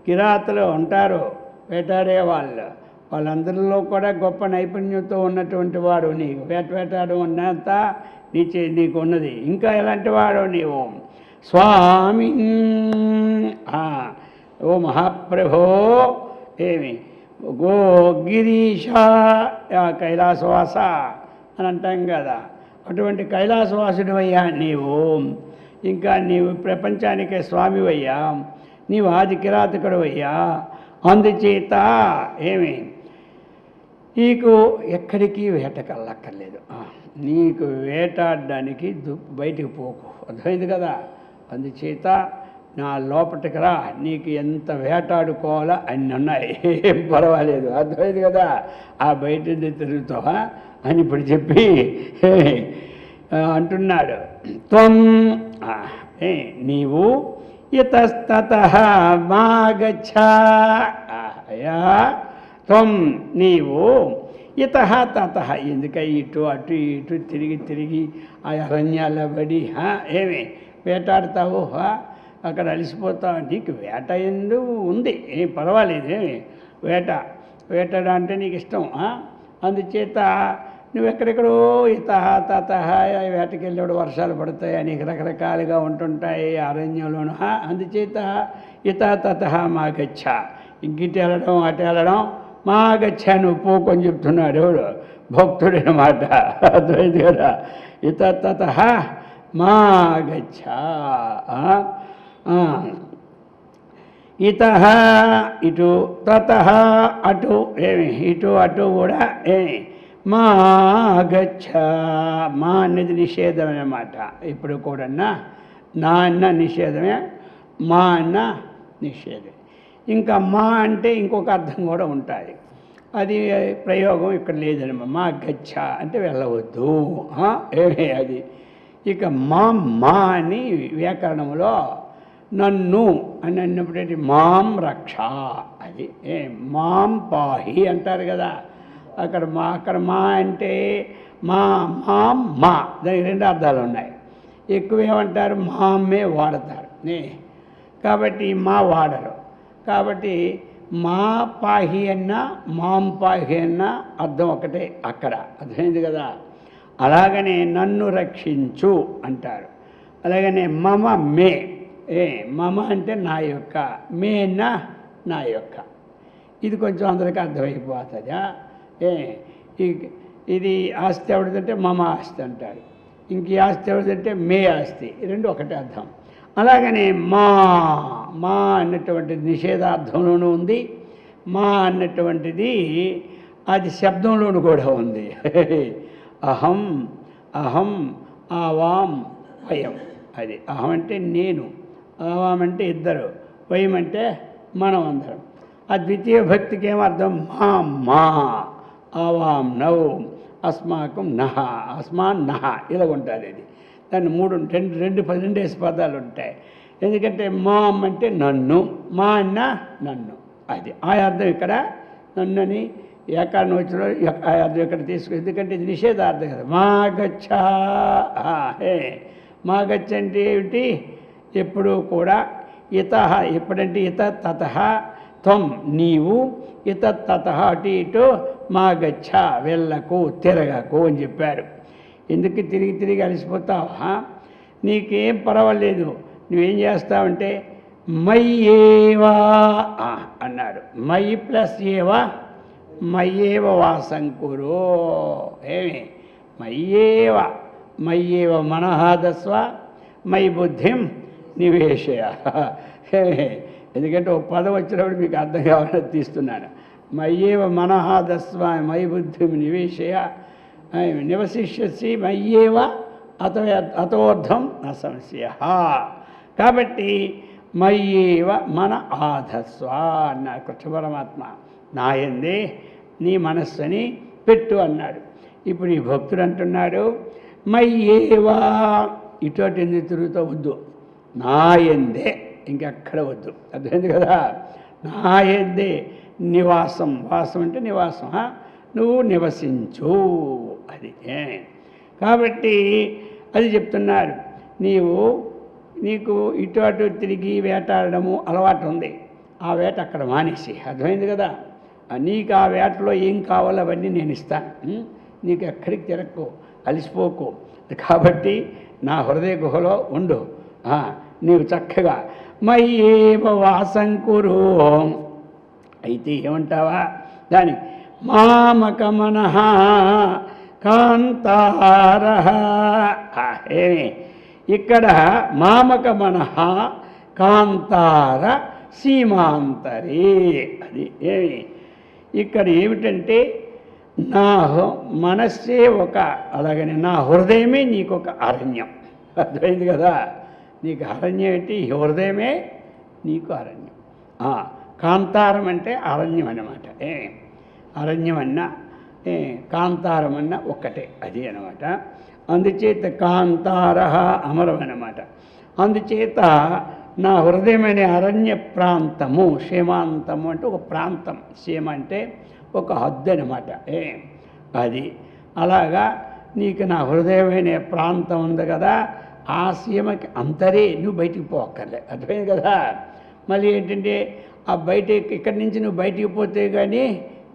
కిరాతలు ఉంటారు వేటాడే వాళ్ళందరిలో కూడా గొప్ప నైపుణ్యంతో ఉన్నటువంటి వాడు. నీకు వేటాడు ఉన్నంత నీకు ఉన్నది. ఇంకా ఎలాంటి వాడు నీవు స్వామి, ఓ మహాప్రభో గో గిరీశ కైలాసవాస అని అంటాం కదా, అటువంటి కైలాసవాసుడివయ్యా నీవు. ఇంకా నీవు ప్రపంచానికే స్వామివయ్యా, నీవు ఆది కిరాతకుడివయ్యా. అందుచేత నీకు ఎక్కడికి వేటకెళ్ళక్కర్లేదు, నీకు వేటాడడానికి బయటికి పోకు. అర్థమైంది కదా. అందుచేత నా లోపటికి రా, నీకు ఎంత వేటాడుకోవాలో అన్నీ ఉన్నాయి, ఏం పర్వాలేదు. అర్థమైంది కదా. ఆ బయట తిరుగుతావా అని ఇప్పుడు చెప్పి అంటున్నాడు. త్వం నీవు ఇతస్తతః మా గచ్చ, అయా త్వం నీవు ఇతః తతః, ఎందుక ఇటు అటు ఇటు తిరిగి ఆ అరణ్యాల పడి వేటాడుతావు, అక్కడ అలసిపోతావు. నీకు వేట ఎందు ఉంది, ఏం పర్వాలేదు. వేటాడ అంటే నీకు ఇష్టం. అందుచేత నువ్వు ఎక్కడెక్కడో ఇతః తతః వేటకెళ్ళాడు, వర్షాలు పడతాయి, నీకు రకరకాలుగా ఉంటుంటాయి అరణ్యంలోను. అందుచేత ఇతః తతః మా గచ్చ, ఇంకిటి వెళ్ళడం అటు వెళ్ళడం మా గచ్చ, నువ్వు పోకొని చెప్తున్నాడు ఎవడు, భక్తుడు అన్నమాట. అర్థమైంది కదా. ఇతః తతః మా గచ్చ, ఇతః ఇటు, తతః అటు, ఇటు అటు కూడా మా గచ్చ. మా అనేది నిషేధం అన్నమాట. ఇప్పుడు కూడా నా అన్న నిషేధమే, మా అన్న నిషేధం. ఇంకా మా అంటే ఇంకొక అర్థం కూడా ఉంటుంది, అది ప్రయోగం ఇక్కడ లేదన్నమాట. మా గచ్చ అంటే వెళ్ళవద్దు, అది. ఇక మా అని వ్యాకరణంలో నన్ను అని అన్నప్పుడు మాం రక్ష, అది మాం పాహి అంటారు కదా. అక్కడ మా అంటే మాం మా, దానికి 2 అర్థాలు ఉన్నాయి. ఎక్కువ ఏమంటారు మామే వాడతారు, కాబట్టి మా వాడరు. కాబట్టి మా పాహి అన్నా మాం పాహి అన్నా అర్థం ఒకటే అక్కడ. అర్థమైంది కదా. అలాగనే నన్ను రక్షించు అంటారు. అలాగనే మమ మే మమ అంటే నా యొక్క, మే అన్నా నా యొక్క. ఇది కొంచెం అందరికీ అర్థమైపోతుందా? ఇది ఆస్తి ఎవరిదంటే మమ ఆస్తి అంటారు, ఇంక ఈ ఆస్తి ఎవరిదంటే మే ఆస్తి, రెండు ఒకటే అర్థం. అలాగనే మా మా అన్నటువంటిది నిషేధార్థంలోనూ ఉంది, మా అన్నటువంటిది అది శబ్దంలోనూ కూడా ఉంది. అహం అహం ఆవాం వయం, అది అహం అంటే నేను, ఆవాం అంటే ఇద్దరు, వయం అంటే మనం అందరం. ఆ ద్వితీయ భక్తికి ఏమర్థం? మా మా ఆవాం నౌ అస్మాకం నహ అస్మాన్ నహ ఇలా ఉంటుంది. అది దాన్ని రెండేసి పదాలు ఉంటాయి. ఎందుకంటే మామ్ అంటే నన్ను, మా అన్న నన్ను, అది ఆ అర్థం ఇక్కడ. నన్నని ఏకాన్ని వచ్చిన ఆ అర్థం ఇక్కడ తీసుకు, ఎందుకంటే ఇది నిషేధార్థం కదా. మా గచ్చ, మా గచ్చ అంటే ఏమిటి? ఎప్పుడూ కూడా ఇత, ఎప్పుడంటే ఇత తత త్వం నీవు, ఇత తత అటు ఇటు, మా గచ్చ వెళ్ళకు తిరగకు అని చెప్పారు. ఎందుకు తిరిగి తిరిగి అలసిపోతావా? నీకేం పర్వాలేదు, నువ్వేం చేస్తావంటే మయ్యేవా అన్నాడు. మయి ప్లస్ ఏవా, మయ్యేవ వాసంకురు. ఏమి మయ్యేవ, మయ్యేవ మనహాదస్వ మయి బుద్ధిం నివేశయ. ఎందుకంటే ఒక పదం వచ్చినప్పుడు మీకు అర్థం కావాలని తీస్తున్నాను. మయ్యేవ మనహాదస్వ మయి బుద్ధిం నివేశయ నివసిష్యసి మయ్యేవ అతోర్థం న సంశయ. కాబట్టి మయ్యేవ మన ఆధస్వ అన్నాడు కృష్ణ పరమాత్మ. నాయందే నీ మనస్సుని పెట్టు అన్నాడు. ఇప్పుడు ఈ భక్తుడు అంటున్నాడు మయ్యేవా, ఇటువంటి ఎందుకు తిరుగుతూ వద్దు, నాయందే, ఇంకెక్కడ వద్దు. అర్థమైంది కదా? నాయందే నివాసం, వాసం అంటే నివాసం, నువ్వు నివసించు, అది. కాబట్టి అది చెప్తున్నారు. నీకు ఇటు అటు తిరిగి వేటాడము అలవాటు ఉంది, ఆ వేట అక్కడ మానేసి. అర్థమైంది కదా? నీకు ఆ వేటలో ఏం కావాలో అవన్నీ నేను ఇస్తాను, నీకు ఎక్కడికి తిరగకు, అలసిపోకు. కాబట్టి నా హృదయ గుహలో ఉండు, నీవు చక్కగా మయ్యేవ వాసంకురు. అయితే ఏమంటావా దానికి? మామక మనః కాంతారః. ఏమి ఇక్కడ మామక మనః కాంతార సీమాంతరే. అది ఏమి ఇక్కడ ఏమిటంటే నా మనస్సే ఒక, అలాగనే నా హృదయమే నీకు ఒక అరణ్యం. అర్థమైంది కదా? నీకు అరణ్యం ఏంటి? హృదయమే నీకు అరణ్యం. కాంతారం అంటే అరణ్యం అన్నమాట. అరణ్యం అన్నా కాంతారం అన్నా ఒక్కటే, అది అనమాట. అందుచేత కాంతార అమరం అన్నమాట. అందుచేత నా హృదయమనే అరణ్య ప్రాంతము, క్షేమాంతము అంటే ఒక ప్రాంతం, క్షేమ అంటే ఒక హద్దు అనమాట. అది అలాగా నీకు నా హృదయమైన ప్రాంతం ఉంది కదా, ఆ సీమకి అంతరే, నువ్వు బయటికి పోక్కర్లే. అర్థమైంది కదా? మళ్ళీ ఏంటంటే ఆ బయట, ఇక్కడి నుంచి నువ్వు బయటికి పోతే కానీ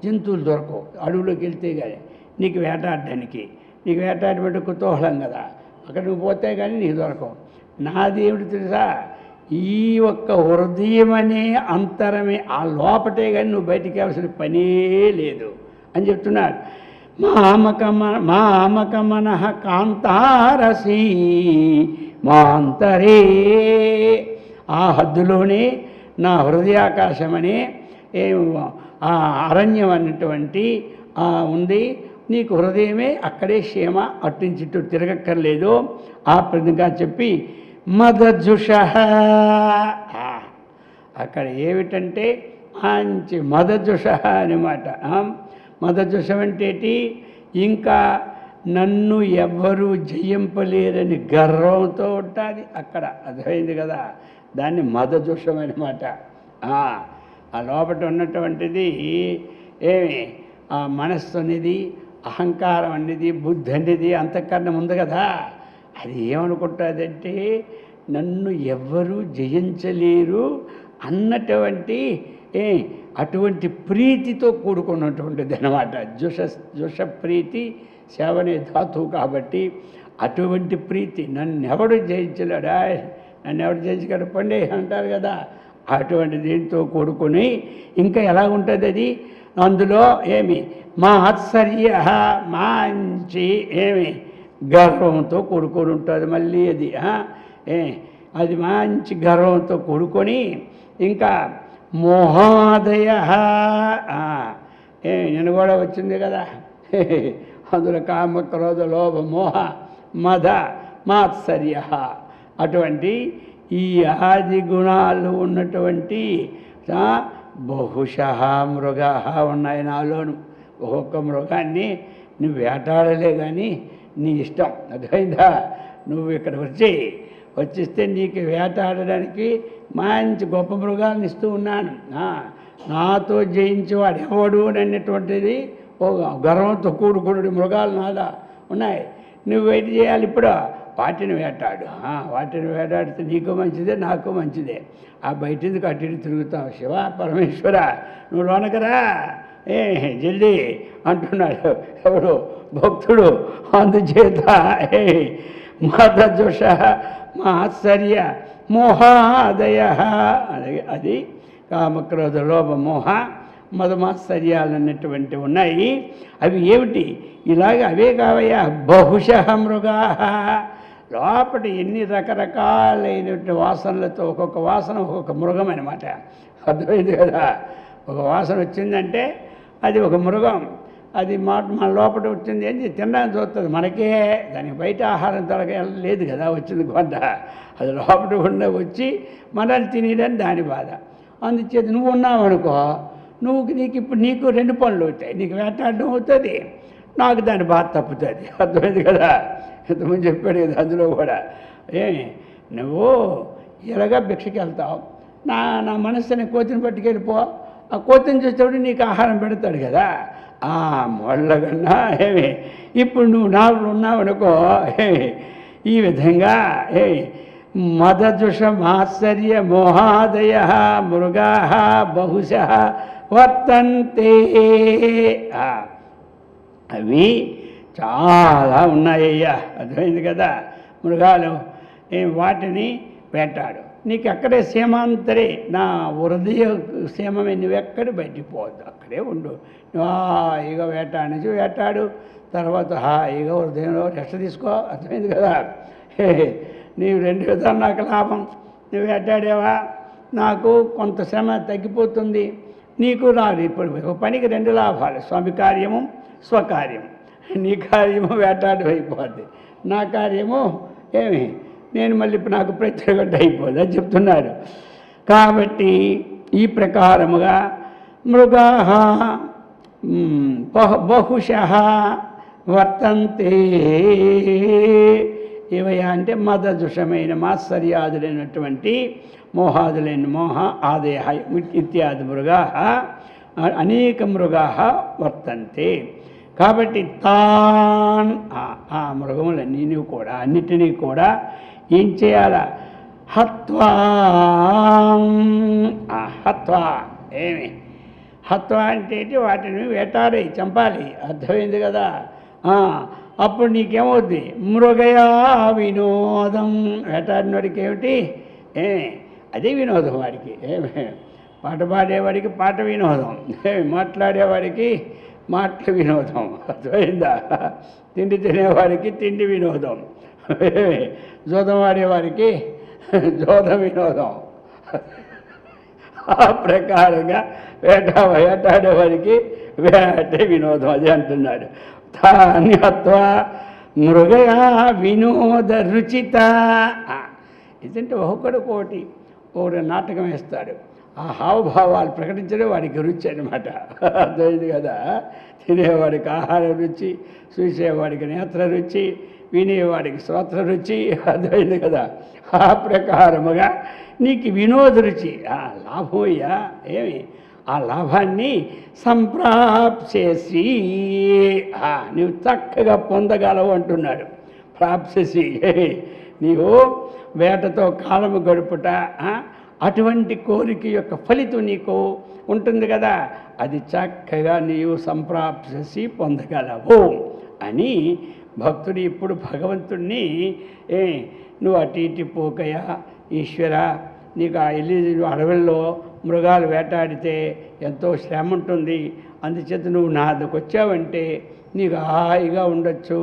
జంతువులు దొరకవు, అడవులోకి వెళ్తే కానీ నీకు వేటాడడానికి, నీకు వేటాడబెట్టే కుతూహలం కదా, అక్కడ నువ్వు పోతే కానీ నీకు దొరకవు. నాదేమిటి తెలుసా? ఈ ఒక్క హృదయం అనే అంతరమే, ఆ లోపటే కానీ నువ్వు బయటికి కావాల్సిన పనే లేదు అని చెప్తున్నాడు. మామక మనః కాంతారసి మాంతరే. ఆ హద్దులోనే నా హృదయాకాశమనే ఆ అరణ్యం అన్నటువంటి ఉంది. నీకు హృదయమే అక్కడే క్షేమ, అట్నుంచి ఇటు తిరగక్కర్లేదు. ఆ ప్రతిగా చెప్పి మదజుష, అక్కడ ఏమిటంటే మంచి మదజుష అనమాట. మదజుషం అంటే ఇంకా నన్ను ఎవ్వరూ జయింపలేరని గర్వంతో ఉంటుంది అక్కడ. అర్థమైంది కదా? దాన్ని మదజుషం అనమాట. ఆ లోపల ఉన్నటువంటిది ఆ మనస్సు అనేది, అహంకారం అనేది, బుద్ధి అనేది, అంతఃకరణం ఉంది కదా, అది ఏమనుకుంటుందంటే నన్ను ఎవ్వరూ జయించలేరు అన్నటువంటి అటువంటి ప్రీతితో కూడుకున్నటువంటిది అనమాట. జుష ప్రీతి, సేవనే ధాతువు కాబట్టి అటువంటి ప్రీతి, నన్ను ఎవడు జయించలేడా, నన్ను ఎవరు చేయించగలరు పండి అంటారు కదా, అటువంటి దీంతో కూడుకొని ఇంకా ఎలా ఉంటుంది అది, అందులో ఏమి మాత్సర్య మంచి ఏమి గర్వంతో కూడుకొని ఉంటుంది మళ్ళీ అది అది మంచి గర్వంతో కూడుకొని ఇంకా మోహాదయ నేను కూడా వచ్చింది కదా అందులో కామ క్రోధ లోభ మోహ మద మాత్సర్య అటువంటి ఈ ఆది గుణాలు ఉన్నటువంటి బహుశః మృగా ఉన్నాయి నాలోను. ఒక్కొక్క మృగాన్ని నువ్వు వేటాడలే కానీ నీ ఇష్టం, అర్థమైందా? నువ్వు ఇక్కడ వచ్చిస్తే నీకు వేటాడడానికి మంచి గొప్ప మృగాలను ఇస్తూ ఉన్నాను. నాతో జయించేవాడు ఎవడు అన్నటువంటిది గర్వంతో కూడుకున్న మృగాలు నాలా ఉన్నాయి. నువ్వు వెయిట్ చేయాలి ఇప్పుడు, వాటిని వేటాడు. వాటిని వేటాడితే నీకు మంచిదే నాకు మంచిదే. ఆ బయటిది కట్టిని తిరుగుతావు. శివ పరమేశ్వర నువ్వు లోనకరా జల్దీ అంటున్నాడు ఎవడు భక్తుడు. అందుచేత మదజుష మాత్సర్య మోహాదయ అది కామక్రోధ లోభ మోహ మదమాత్సర్యాలు అన్నటువంటి ఉన్నాయి. అవి ఏమిటి? ఇలాగ అవే కావయ్యా బహుశః మృగా. లోపల ఎన్ని రకరకాలైనటువంటి వాసనలతో ఒక్కొక్క వాసన ఒక్కొక్క మృగం అనమాట. అర్థమైంది కదా? ఒక వాసన వచ్చిందంటే అది ఒక మృగం. అది మన లోపల వచ్చింది ఏంటి తినడానికి చూస్తుంది మనకే, దానికి బయట ఆహారం తొలగ లేదు కదా వచ్చింది కొంత. అది లోపల ఉండ వచ్చి మనల్ని తినేయడానికి దాని బాధ. అందుచేత నువ్వు ఉన్నావు అనుకో, నీకు ఇప్పుడు నీకు రెండు పనులు అవుతాయి. నీకు వేటాడడం అవుతుంది, నాకు దాని బాధ తప్పుతుంది. అర్థమైంది కదా? ఇంతకుముందు చెప్పాడు కదా అందులో కూడా. నువ్వు ఎలాగా భిక్షకి వెళ్తావు, నా మనస్సుని కోతిని పట్టుకెళ్ళిపో, ఆ కోతిని చూసేవాడు నీకు ఆహారం పెడతాడు కదా. మొళ్ళగన్నా ఇప్పుడు నువ్వు నాలుగు ఉన్నావు అనుకో, ఈ విధంగా మదజుష మాత్సర్య మోహాదయ మృగా బహుశః వర్తంతే. అవి చాలా ఉన్నాయ్యా. అర్థమైంది కదా? మృగాలు వాటిని వేటాడు. నీకు అక్కడే సీమాంతరే, నా హృదయ సీమమే, నువ్వెక్కడ బయటికి పోవద్దు, అక్కడే ఉండు. నువ్వు హాయిగా వేటాడు, తర్వాత హాయిగా హృదయంలో రెస్ట్ తీసుకో. అర్థమైంది కదా? నీవు రెండు విధాలు నాకు లాభం. నువ్వు వేటాడేవా, నాకు కొంత శ్రమ తగ్గిపోతుంది, నీకు రాదు. ఇప్పుడు ఒక పనికి రెండు లాభాలు, స్వామి కార్యము స్వకార్యం. నీ కార్యము వేటాడు అయిపోద్ది, నా కార్యము నేను మళ్ళీ ఇప్పుడు నాకు ప్రత్యేకత అయిపోద్ది అని చెప్తున్నాడు. కాబట్టి ఈ ప్రకారముగా మృగా బహుశః వర్తంతే. ఏవయ్యా అంటే మదజుషమైన మాత్సర్యాదులైనటువంటి మోహాదులైన మోహ ఆదయ ఇత్యాది మృగా అనేక మృగా వర్తంతే. కాబట్టి ఆ మృగములన్నీ కూడా అన్నిటినీ కూడా ఏం చేయాలా? హత్వా హత్వా అంటే వాటిని వేటాడి చంపాలి. అర్థమైంది కదా? అప్పుడు నీకేమవుద్ది? మృగయా వినోదం. వేటాడినోడికి ఏమిటి? అదే వినోదం వాడికి. పాట పాడేవాడికి పాట వినోదం, మాట్లాడేవాడికి మాటల వినోదం. అర్థమైందా? తిండి తినేవాడికి తిండి వినోదం, జోదం ఆడేవారికి జోదం వినోదం. ఆ ప్రకారంగా వేటాడేవారికి వేటే వినోదం. అది అంటున్నాడు. తాని హత్వా మృగయా వినోద రుచిత. ఇదంటే ఒకటి నాటకం వేస్తాడు. ఆ హావభావాలు ప్రకటించడం వాడికి రుచి అనమాట. అర్థమైంది కదా? తినేవాడికి ఆహార రుచి, చూసేవాడికి నేత్ర రుచి, వినేవాడికి శ్రోత్ర రుచి. అర్థమైంది కదా? ఆ ప్రకారముగా నీకు వినోద రుచి లాభమయ్యా. ఆ లాభాన్ని సంప్రాప్సేసి నీవు చక్కగా పొందగలవు అంటున్నాడు. ప్రాప్సేసి నీవు వేటతో కాలము గడుపుట, అటువంటి కోరిక యొక్క ఫలితం నీకు ఉంటుంది కదా, అది చక్కగా నీవు సంప్రాప్సేసి పొందగలవు అని భక్తుడు ఇప్పుడు భగవంతుడిని నువ్వు అటు ఇటు పోకయా, ఈశ్వర నీకు ఆ వెళ్ళి అడవుల్లో మృగాలు వేటాడితే ఎంతో శ్రమ ఉంటుంది, అందుచేత నువ్వు నా దగ్గరకు వచ్చావంటే నీకు హాయిగా ఉండొచ్చు.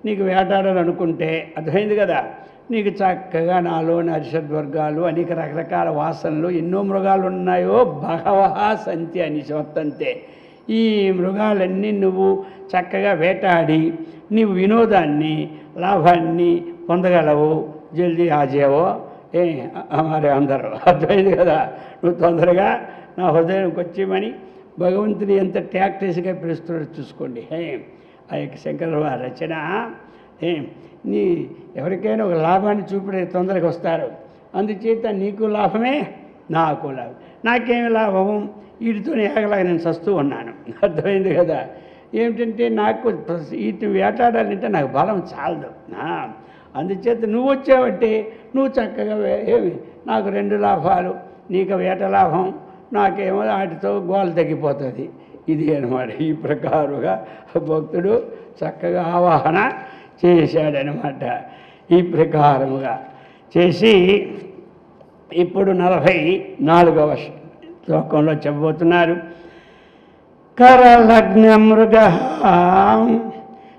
నీకు వేటాడాలనుకుంటే అర్థమైంది కదా, నీకు చక్కగా నాలోని అరిషద్వర్గాలు అనేక రకరకాల వాసనలు ఎన్నో మృగాలు ఉన్నాయో బహవహ సంతి అని చెప్తంతే. ఈ మృగాలన్నీ నువ్వు చక్కగా వేటాడి నీవు వినోదాన్ని లాభాన్ని పొందగలవు. జల్దీ ఆజేవో మరి అందరూ అర్థమైంది కదా. నువ్వు తొందరగా నా హృదయానికి వచ్చేమని భగవంతుని ఎంత ట్యాక్టీస్గా పిలుస్తున్నాడు చూసుకోండి. ఆ యొక్క శంకర వారి రచన నీ ఎవరికైనా ఒక లాభాన్ని చూపిడే తొందరగా వస్తారు. అందుచేత నీకు లాభమే నాకు లాభం. నాకేమి లాభము, వీటితోనే ఏగలాగా నేను చస్తూ ఉన్నాను. అర్థమైంది కదా. ఏమిటంటే నాకు వీటిని వేటాడాలంటే నాకు బలం చాలదు. అందుచేత నువ్వు వచ్చావంటే నువ్వు చక్కగా ఏమి నాకు 2 లాభాలు, నీకు వేట లాభం, నాకేమో వాటితో గోల తగ్గిపోతుంది. ఇది అనమాట. ఈ ప్రకారంగా భక్తుడు చక్కగా ఆవాహన చేశాడనమాట. ఈ ప్రకారముగా చేసి ఇప్పుడు 44వ శ్లోకంలో చెప్పబోతున్నారు. కరలగ్న మృగ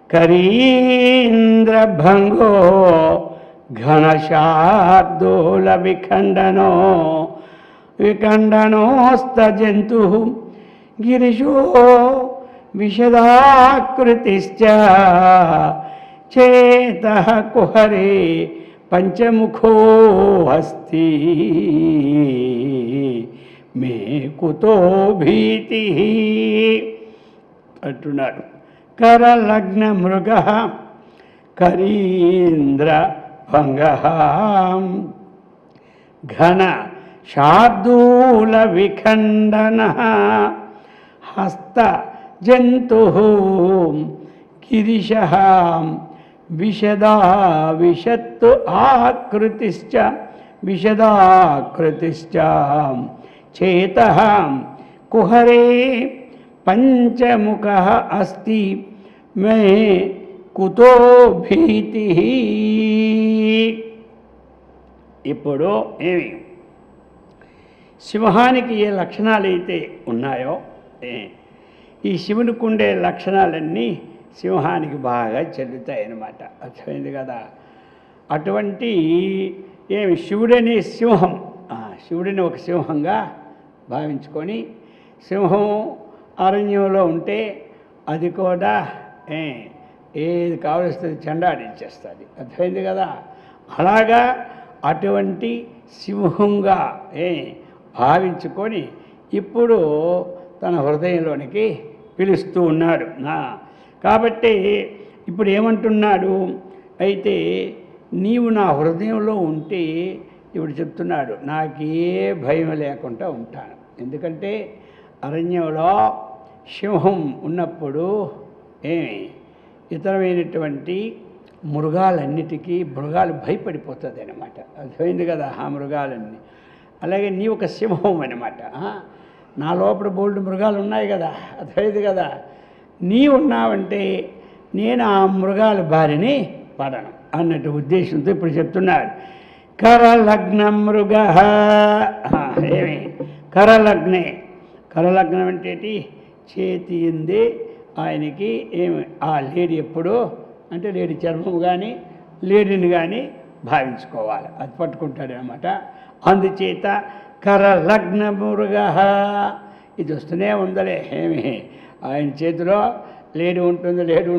కరీంద్రభంగో ఘనశార్దూల విఖండనోస్తజంతు గిరిశో విశదాకృతిశ్చ చేతః కుహరే పంచముఖో అస్తి మే కుతో భీతి అంటున్నాడు. కరలగ్న మృగ కరీంద్ర భంగ ఘన శార్దూల విఖండన హస్త జంతు గిరిశః విశత్తు ఆకృతిశ్చ చేతః కుహరే పంచముఖః అస్తి మే కుతో భీతి. ఇప్పుడు ఏమి సింహానికి ఏ లక్షణాలు అయితే ఉన్నాయో ఈ శివునికి ఉండే లక్షణాలన్నీ సింహానికి బాగా చెల్లుతాయి అన్నమాట. అర్థమైంది కదా. అటువంటి ఏమి శివుడనే సింహం, శివుడిని ఒక సింహంగా భావించుకొని సింహం అరణ్యంలో ఉంటే అది కూడా ఏది కావలిస్తుంది చెండాడించేస్తుంది. అర్థమైంది కదా. అలాగా అటువంటి సింహంగా భావించుకొని ఇప్పుడు తన హృదయంలోనికి పిలుస్తూ ఉన్నాడు. కాబట్టి ఇప్పుడు ఏమంటున్నాడు, అయితే నీవు నా హృదయంలో ఉంటే ఇప్పుడు చెప్తున్నాడు నాకే భయం లేకుండా ఉంటాను. ఎందుకంటే అరణ్యంలో సింహం ఉన్నప్పుడు ఇతరమైనటువంటి మృగాలు భయపడిపోతుంది అన్నమాట. అర్థమైంది కదా. ఆ మృగాలన్నీ అలాగే నీ ఒక సింహం అన్నమాట. నా లోపల బోల్డ్ మృగాలు ఉన్నాయి కదా. అర్థమైంది కదా. నీ ఉన్నావంటే నేను ఆ మృగాల బారిని పడను అన్నట్టు ఉద్దేశంతో ఇప్పుడు చెప్తున్నాడు. కరలగ్న మృగ ఏమి కరలగ్నం అంటే చేతి ఎందే ఆయనకి ఏమి ఆ లేడి ఎప్పుడు అంటే లేడి చర్మం కానీ లేడిని కానీ భావించుకోవాలి, అది పట్టుకుంటాడు అనమాట. అందుచేత కరలగ్న మృగ ఇది వస్తూనే ఉందలే. ఏమి ఆయన చేతిలో లేడి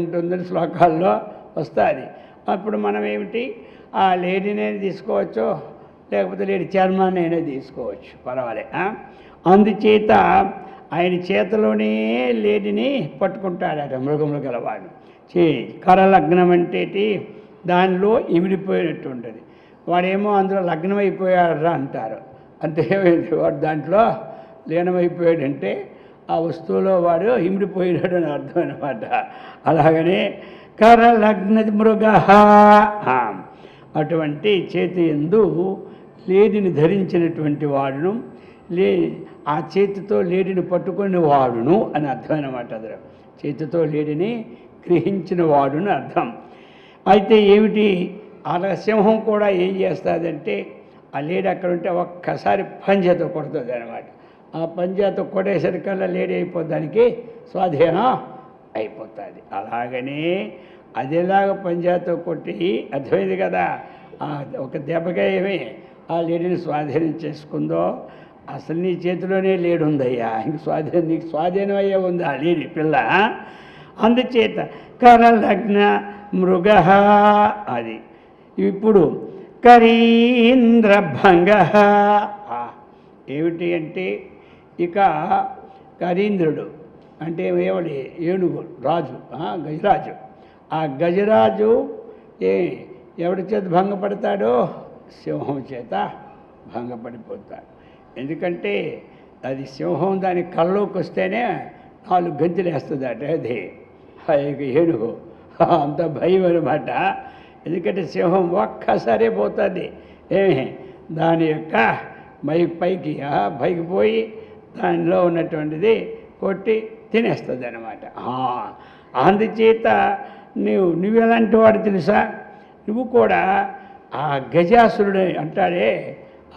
ఉంటుందని శ్లోకాల్లో వస్తుంది. అప్పుడు మనం ఏమిటి ఆ లేడీనే తీసుకోవచ్చు, లేకపోతే లేడి చర్మాన్ని అయినా తీసుకోవచ్చు, పర్వాలే. అందుచేత ఆయన చేతిలోనే లేడిని పట్టుకుంటాడట మృగములు గలవాడు. కరలగ్నం అంటే దానిలో ఇమిడిపోయినట్టు ఉంటుంది. వాడేమో అందులో లగ్నం అయిపోయాడరా అంటారు. అంటే వాడు దాంట్లో లీనమైపోయాడంటే ఆ వస్తువులో వాడు ఇమిడిపోయాడు అని అర్థం అనమాట. అలాగనే కరలగ్న మృగ అటువంటి చేతి యందు లేడిని ధరించినటువంటి వాడును, ఆ చేతితో లేడిని పట్టుకుని వాడును అని అర్థం అనమాట. అది చేతితో లేడిని గ్రహించిన వాడును అర్థం. అయితే ఏమిటి అలా సింహం కూడా ఏం చేస్తుందంటే ఆ లేడీ అక్కడ ఉంటే ఒక్కసారి పంజాతో కొడుతుంది అనమాట. ఆ పంజాతో కొట్టేసరికల్లా లేడీ అయిపోతానికి స్వాధీనం అయిపోతుంది. అలాగనే అదేలాగా పంజాతో కొట్టి అర్థమైంది కదా, ఒక దెబ్బగా ఏమి ఆ లేడీని స్వాధీనం చేసుకుందో, అసలు నీ చేతిలోనే లేడు ఉందయ్యా, ఇంక నీకు స్వాధీనం అయ్యే ఉంది ఆ లేడీ పిల్ల. అందుచేత కరలగ్న మృగ అది. ఇప్పుడు కరీంద్రభంగ ఏమిటి అంటే, ఇక కరీంద్రుడు అంటే ఎవడి ఏనుగు రాజు, గజరాజు. ఆ గజరాజు ఎవడి చేత భంగపడతాడో, సింహం చేత భంగపడిపోతాడు. ఎందుకంటే అది సింహం దాని కళ్ళలోకి వస్తేనే 4 గంతులు వేస్తుందట. అది ఏనుగు అంత భయం అనమాట. ఎందుకంటే సింహం ఒక్కసారే పోతుంది, దాని యొక్క పైకి పోయి దానిలో ఉన్నటువంటిది కొట్టి తినేస్తుంది అన్నమాట. అందుచేత నువ్వెలాంటి వాడు తెలుసా, నువ్వు కూడా ఆ గజాసురుడు అంటాడే,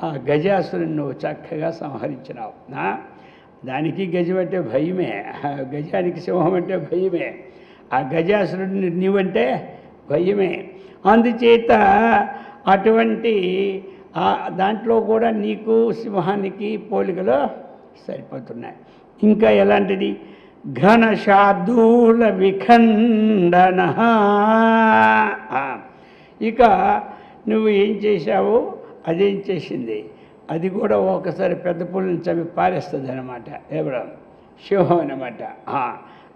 ఆ గజాసురుని నువ్వు చక్కగా సంహరించినావు. దానికి గజం అంటే భయమే, గజానికి సింహం అంటే భయమే, ఆ గజాసురుడిని నీవంటే భయమే. అందుచేత అటువంటి దాంట్లో కూడా నీకు సింహానికి పోలికలు సరిపోతున్నాయి. ఇంకా ఎలాంటిది, ఘనశార్దూల విఖండన. ఇక నువ్వు ఏం చేశావు, అదేం చేసింది, అది కూడా ఒకసారి పెద్ద పుల్లని చంపి పారేస్తుంది అనమాట. ఎవరు, సింహం అనమాట.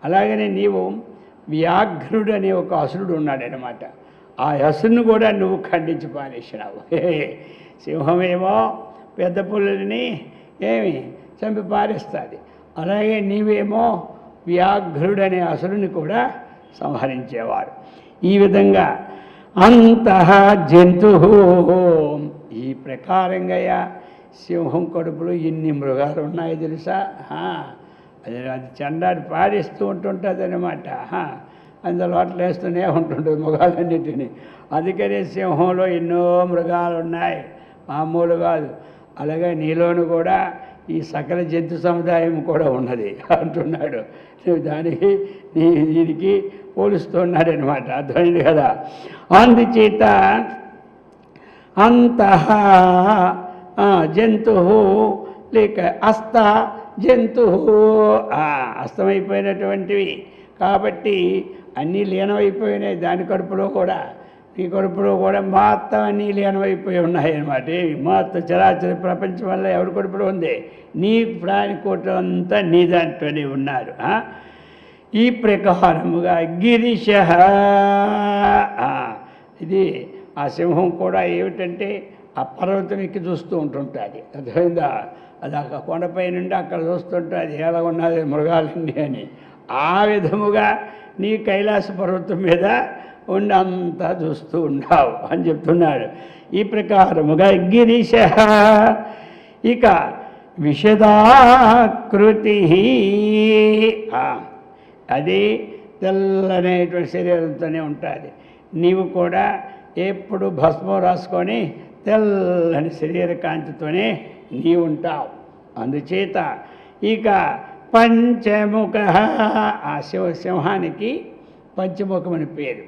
అలాగనే నీవు వ్యాఘ్రుడు అనే ఒక అసురుడు ఉన్నాడనమాట. ఆ అసురుని కూడా నువ్వు ఖండించి పారేసినావు. సింహమేమో పెద్ద పుల్లని చంపి పారేస్తుంది, అలాగే నీవేమో వ్యాఘ్రుడనే అసురుని కూడా సంహరించేవాడు. ఈ విధంగా అంతః జంతు, ఈ ప్రకారంగా సింహం కడుపులో ఎన్ని మృగాలు ఉన్నాయో తెలుసా. అది చెండాడి పాడిస్తూ ఉంటుంటుంది అనమాట. అందులో అట్లా వేస్తూనే ఉంటుంటుంది మృగాలన్నింటినీ. అందుకనే సింహంలో ఎన్నో మృగాలు ఉన్నాయి, మామూలు కాదు. అలాగే నీలోను కూడా ఈ సకల జంతు సముదాయం కూడా ఉన్నది అంటున్నాడు. దానికి దీనికి పోలుస్తున్నాడు అనమాట. అర్థమైంది కదా. అందుచేత అంతః జంతు లేక అస్త జంతు, అస్తమైపోయినటువంటివి కాబట్టి అన్నీ లీనమైపోయినాయి. దాని కడుపులో కూడా నీ కడుపులో కూడా మొత్తం అన్నీ లీనమైపోయి ఉన్నాయి అన్నమాట. మొత్తం చరాచర ప్రపంచం వల్ల ఎవరి కడుపులో ఉంది, నీ ప్రాణికోటి అంతా నీ దాంట్లోనే ఉన్నారు. ఈ ప్రకారముగా గిరిశ, ఇది ఆ సింహం కూడా ఏమిటంటే ఆ పర్వతం ఎక్కి చూస్తూ ఉంటుంటుంది. అర్థమైందా, అది అక్కడ కొండపై నుండి అక్కడ చూస్తుంటుంది ఎలా ఉన్నది మృగాలన్నీ అని. ఆ విధముగా నీ కైలాస పర్వతం మీద ఉండి అంతా చూస్తూ ఉన్నావు అని చెప్తున్నాడు. ఈ ప్రకారముగా గిరిశ. ఇక విషదాకృతి, అది తెల్లనేటువంటి శరీరంతోనే ఉంటుంది. నీవు కూడా ఎప్పుడు భస్మం రాసుకొని తెల్లని శరీర కాంతితోనే నీవు ఉంటావు. అందుచేత ఇక పంచముఖ, ఆ సింహానికి పంచముఖం అని పేరు.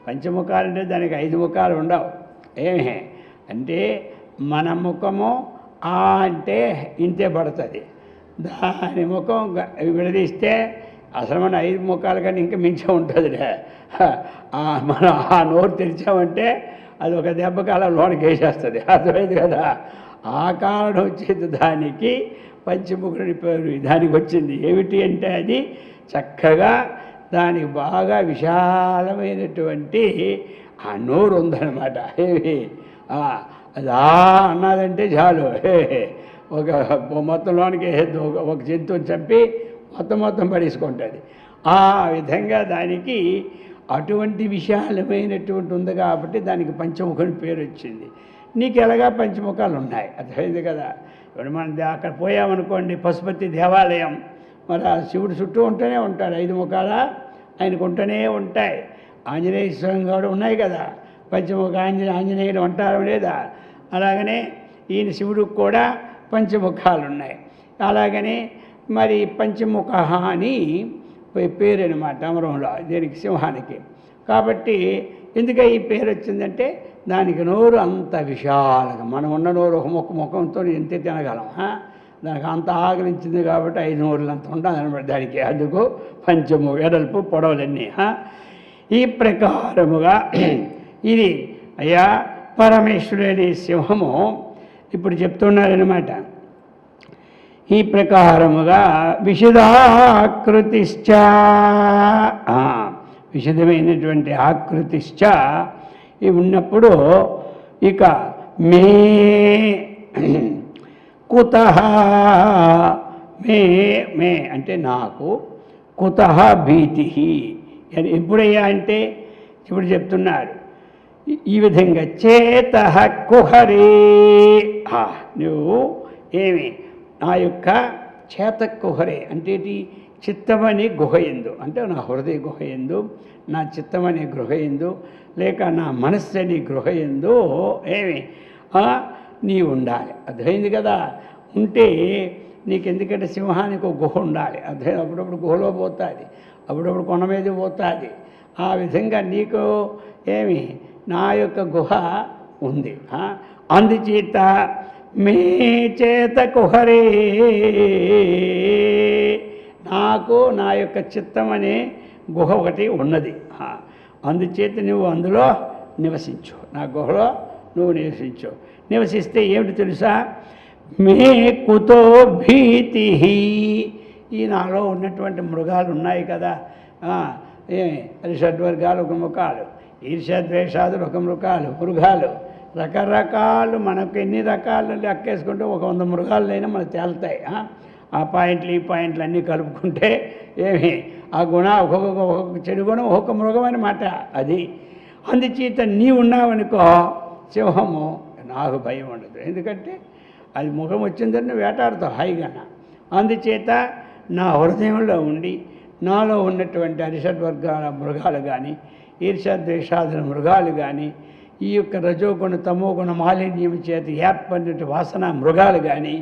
పంచముఖాలంటే దానికి 5 ముఖాలు ఉండవు. అంటే మన ముఖము అంటే ఇంతే పడుతుంది, దాని ముఖం విడదీస్తే అసలు మన 5 ముఖాల కానీ ఇంకా మించి ఉంటుందిలే. మనం ఆ నోరు తెరిచామంటే అది ఒక దెబ్బకి అలా లోనికి వేసేస్తుంది. అర్థమైంది కదా. ఆ కారణం వచ్చేది దానికి పంచముఖుడి పేరు దానికి వచ్చింది. ఏమిటి అంటే అది చక్కగా దానికి బాగా విశాలమైనటువంటి ఆ నోరు ఉందన్నమాట. అది అన్నదంటే చాలు, ఒక మొత్తంలోనికి ఒక జంతువుని చంపి మొత్తం పడేసుకుంటుంది. ఆ విధంగా దానికి అటువంటి విశాలమైనటువంటి ఉంది కాబట్టి దానికి పంచముఖుని పేరు వచ్చింది. నీకు ఎలాగా పంచముఖాలు ఉన్నాయి, అర్థమైంది కదా. ఇప్పుడు మనం అక్కడ పోయామనుకోండి, పశుపతి దేవాలయం, మరి ఆ శివుడు చుట్టూ ఉంటూనే ఉంటాడు, 5 ముఖాల ఆయనకు ఉంటూనే ఉంటాయి. ఆంజనేయ స్వామి కూడా ఉన్నాయి కదా, పంచముఖ ఆంజనేయులు అంటారు లేదా. అలాగనే ఈయన శివుడికి కూడా పంచముఖాలు ఉన్నాయి. అలాగనే మరి పంచముఖ అని పేరు అనమాట అమరంలో దీనికి, సింహానికి. కాబట్టి ఎందుకు ఈ పేరు వచ్చిందంటే దానికి నోరు అంత విశాలంగా, మనం ఉన్న నోరు ఒక ముఖంతో ఎంత తినగలం, దానికి అంత ఆకలించింది కాబట్టి 5 నోరులు అంత ఉంటుంది అనమాట దానికి. అందుకు పంచము వెడల్పు పొడవులన్నీ. ఈ ప్రకారముగా ఇది అయ్యా పరమేశ్వరుని సింహము ఇప్పుడు చెప్తున్నారనమాట. ఈ ప్రకారముగా విశదాకృతిశ్చ, విశదమైనటువంటి ఆకృతిశ్చ ఇవి ఉన్నప్పుడు ఇక మే కుతః, మే అంటే నాకు, కుతః భీతి ఎప్పుడయ్యా అంటే ఇప్పుడు చెప్తున్నాడు ఈ విధంగా చేతః కుహరే, నువ్వు ఏమి నా యొక్క చేత కుహరే అంటే చిత్తమనే గుహ ఎందు, అంటే నా హృదయ గుహ ఎందు, నా చిత్తమనే గృహ ఎందు, లేక నా మనస్సు అనే గృహ ఎందు ఏమి నీ ఉండాలి. అర్థమైంది కదా. ఉంటే నీకు ఎందుకంటే సింహానికి ఒక గుహ ఉండాలి. అర్థం అప్పుడప్పుడు గుహలో పోతుంది, అప్పుడప్పుడు కొండ మీద పోతుంది. ఆ విధంగా నీకు ఏమి నా యొక్క గుహ ఉంది. అందుచేత మే చేత కుహరే, నాకు నా యొక్క చిత్తం అనే గుహ ఒకటి ఉన్నది. అందుచేత నువ్వు అందులో నివసించు, నా గుహలో నువ్వు నివసిస్తే ఏమిటి తెలుసా, మే కుతో భీతి, ఈ నాలో ఉన్నటువంటి మృగాలు ఉన్నాయి కదా, షడ్వర్గాలు ఒక ముఖాలు, ఈర్ష్యాద్వేషాదులు ఒక మృగాలు రకరకాలు, మనకు ఎన్ని రకాలు లెక్కేసుకుంటే 100 మృగాలైనా మనకు తేలుతాయి. ఆ పాయింట్లు ఈ పాయింట్లు అన్నీ కలుపుకుంటే ఏమి ఆ ఒక్కొక్క చెడు గుణం ఒక్కొక్క మృగం అన్నమాట అది. అందుచేత నీ ఉన్నావనుకో సింహము, నాకు భయం ఉండదు. ఎందుకంటే అది ముఖం వచ్చిందని వేటాడుతావు హాయిగా. అందుచేత నా హృదయంలో ఉండి నాలో ఉన్నటువంటి అరిషడ్వర్గాల మృగాలు కానీ, ఈర్ష్యాద్వేషాదుల మృగాలు కానీ, ఈ యొక్క రజోగుణ తమోగుణ మాలిన్యం చేత ఏర్పడినటువంటి వాసన మృగాలు కానీ,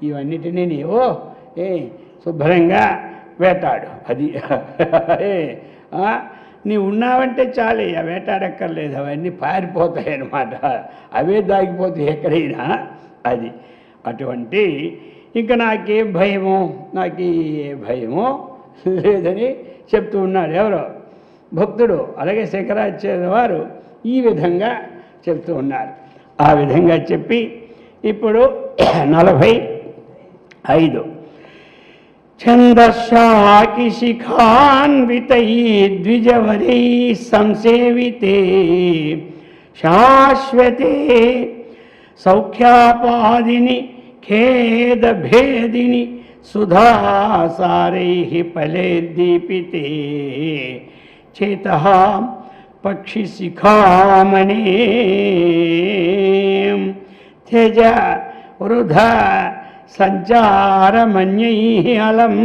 ఇవన్నిటినీ నీవు శుభ్రంగా వేటాడు. అది నీవు ఉన్నావంటే చాలే, వేటాడక్కర్లేదు, అవన్నీ పారిపోతాయి అన్నమాట, అవే దాగిపోతాయి ఎక్కడైనా. అది అటువంటి ఇంకా నాకే భయమో లేదని చెప్తూ ఉన్నాడు ఎవరో భక్తుడు. అలాగే శంకరాచార్య వారు ఈ విధంగా చెప్తూ ఉన్నారు. ఆ విధంగా చెప్పి ఇప్పుడు 45 ఛందశాకి శిఖాన్వితై ద్విజవరై సంసేవితే శాశ్వతే సౌఖ్యాపాదిని ఖేదభేదిని సుధాసారై ఫలేద్దీపితే చేతః పక్షిశిఖామణే త్యజ వృధా సంచారమన్యై అలం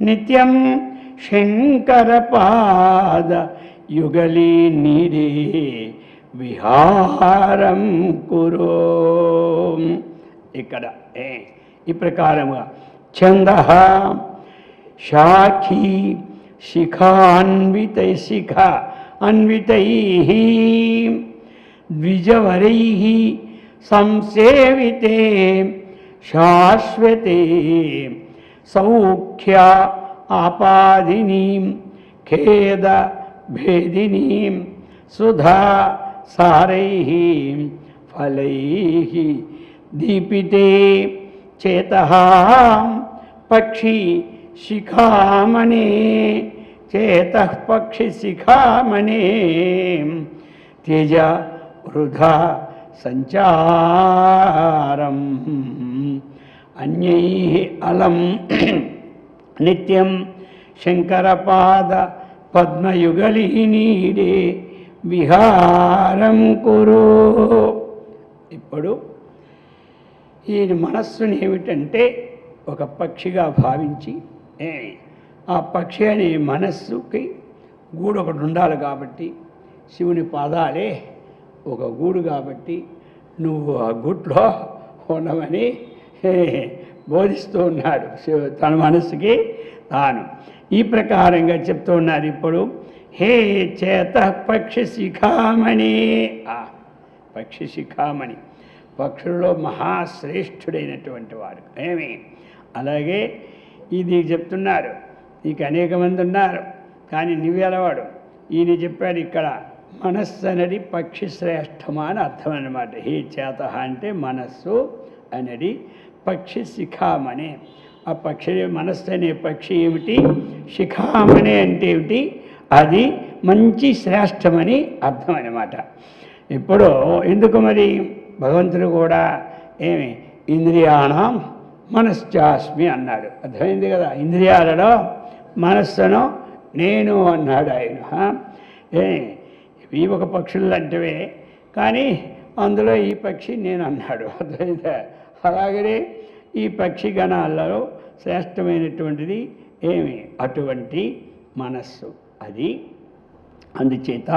నిత్యం శంకరపాద యుగళీ నీడే విహారం కురో. ఇక్కడ ఈ ప్రకారముగా ఛందః శాఖీ శిఖాన్వితై అన్వితైః ద్విజవరైః సంసేవితే శాశ్వతే సౌఖ్య ఆపాదినీం ఖేద భేదినీం సుధా సారైః ఫలైః దీపితే చేతః పక్షి శిఖామణే చేతః పక్షి శిఖామణే త్యజ వృధా సంచారం అన్యైః అలం నిత్యం శంకరపాద పద్మయుగళీ నీడే విహారం కురు. ఇప్పుడు ఈయన మనస్సుని ఏమిటంటే ఒక పక్షిగా భావించి, ఆ పక్షి అనే మనస్సుకి గూడు ఒకటి ఉండాలి కాబట్టి, శివుని పాదాలే ఒక గూడు కాబట్టి నువ్వు ఆ గూట్లో ఉండమని బోధిస్తూ ఉన్నాడు తన మనసుకి తాను. ఈ ప్రకారంగా చెప్తూ ఉన్నారు. ఇప్పుడు హే చేత పక్షి శిఖామణి, పక్షి శిఖామణి పక్షులలో మహాశ్రేష్ఠుడైనటువంటి వాడు ఏమి. అలాగే ఇది చెప్తున్నారు, నీకు అనేక మంది ఉన్నారు కానీ నువ్వెలవాడు. ఈయన చెప్పాడు ఇక్కడ మనస్సు అనేది పక్షి శ్రేష్టమా అని అర్థం అన్నమాట. హే చేత అంటే మనస్సు అనేది పక్షి శిఖామణి. ఆ పక్షి మనస్సు అనే పక్షి ఏమిటి, శిఖామణి అంటే ఏమిటి, అది మంచి శ్రేష్టమని అర్థం అన్నమాట. ఇప్పుడు ఎందుకు మరి భగవంతుడు కూడా ఏమి ఇంద్రియాణం మనశ్చాస్మి అన్నాడు. అర్థమైంది కదా, ఇంద్రియాలలో మనస్సును నేను అన్నాడు ఆయన. ఇవి ఒక పక్షులు లాంటివే కానీ అందులో ఈ పక్షి నేను అన్నాడు. అర్థమైందా. అలాగనే ఈ పక్షి గణాలలో శ్రేష్టమైనటువంటిది ఏమి అటువంటి మనస్సు. అది అందుచేత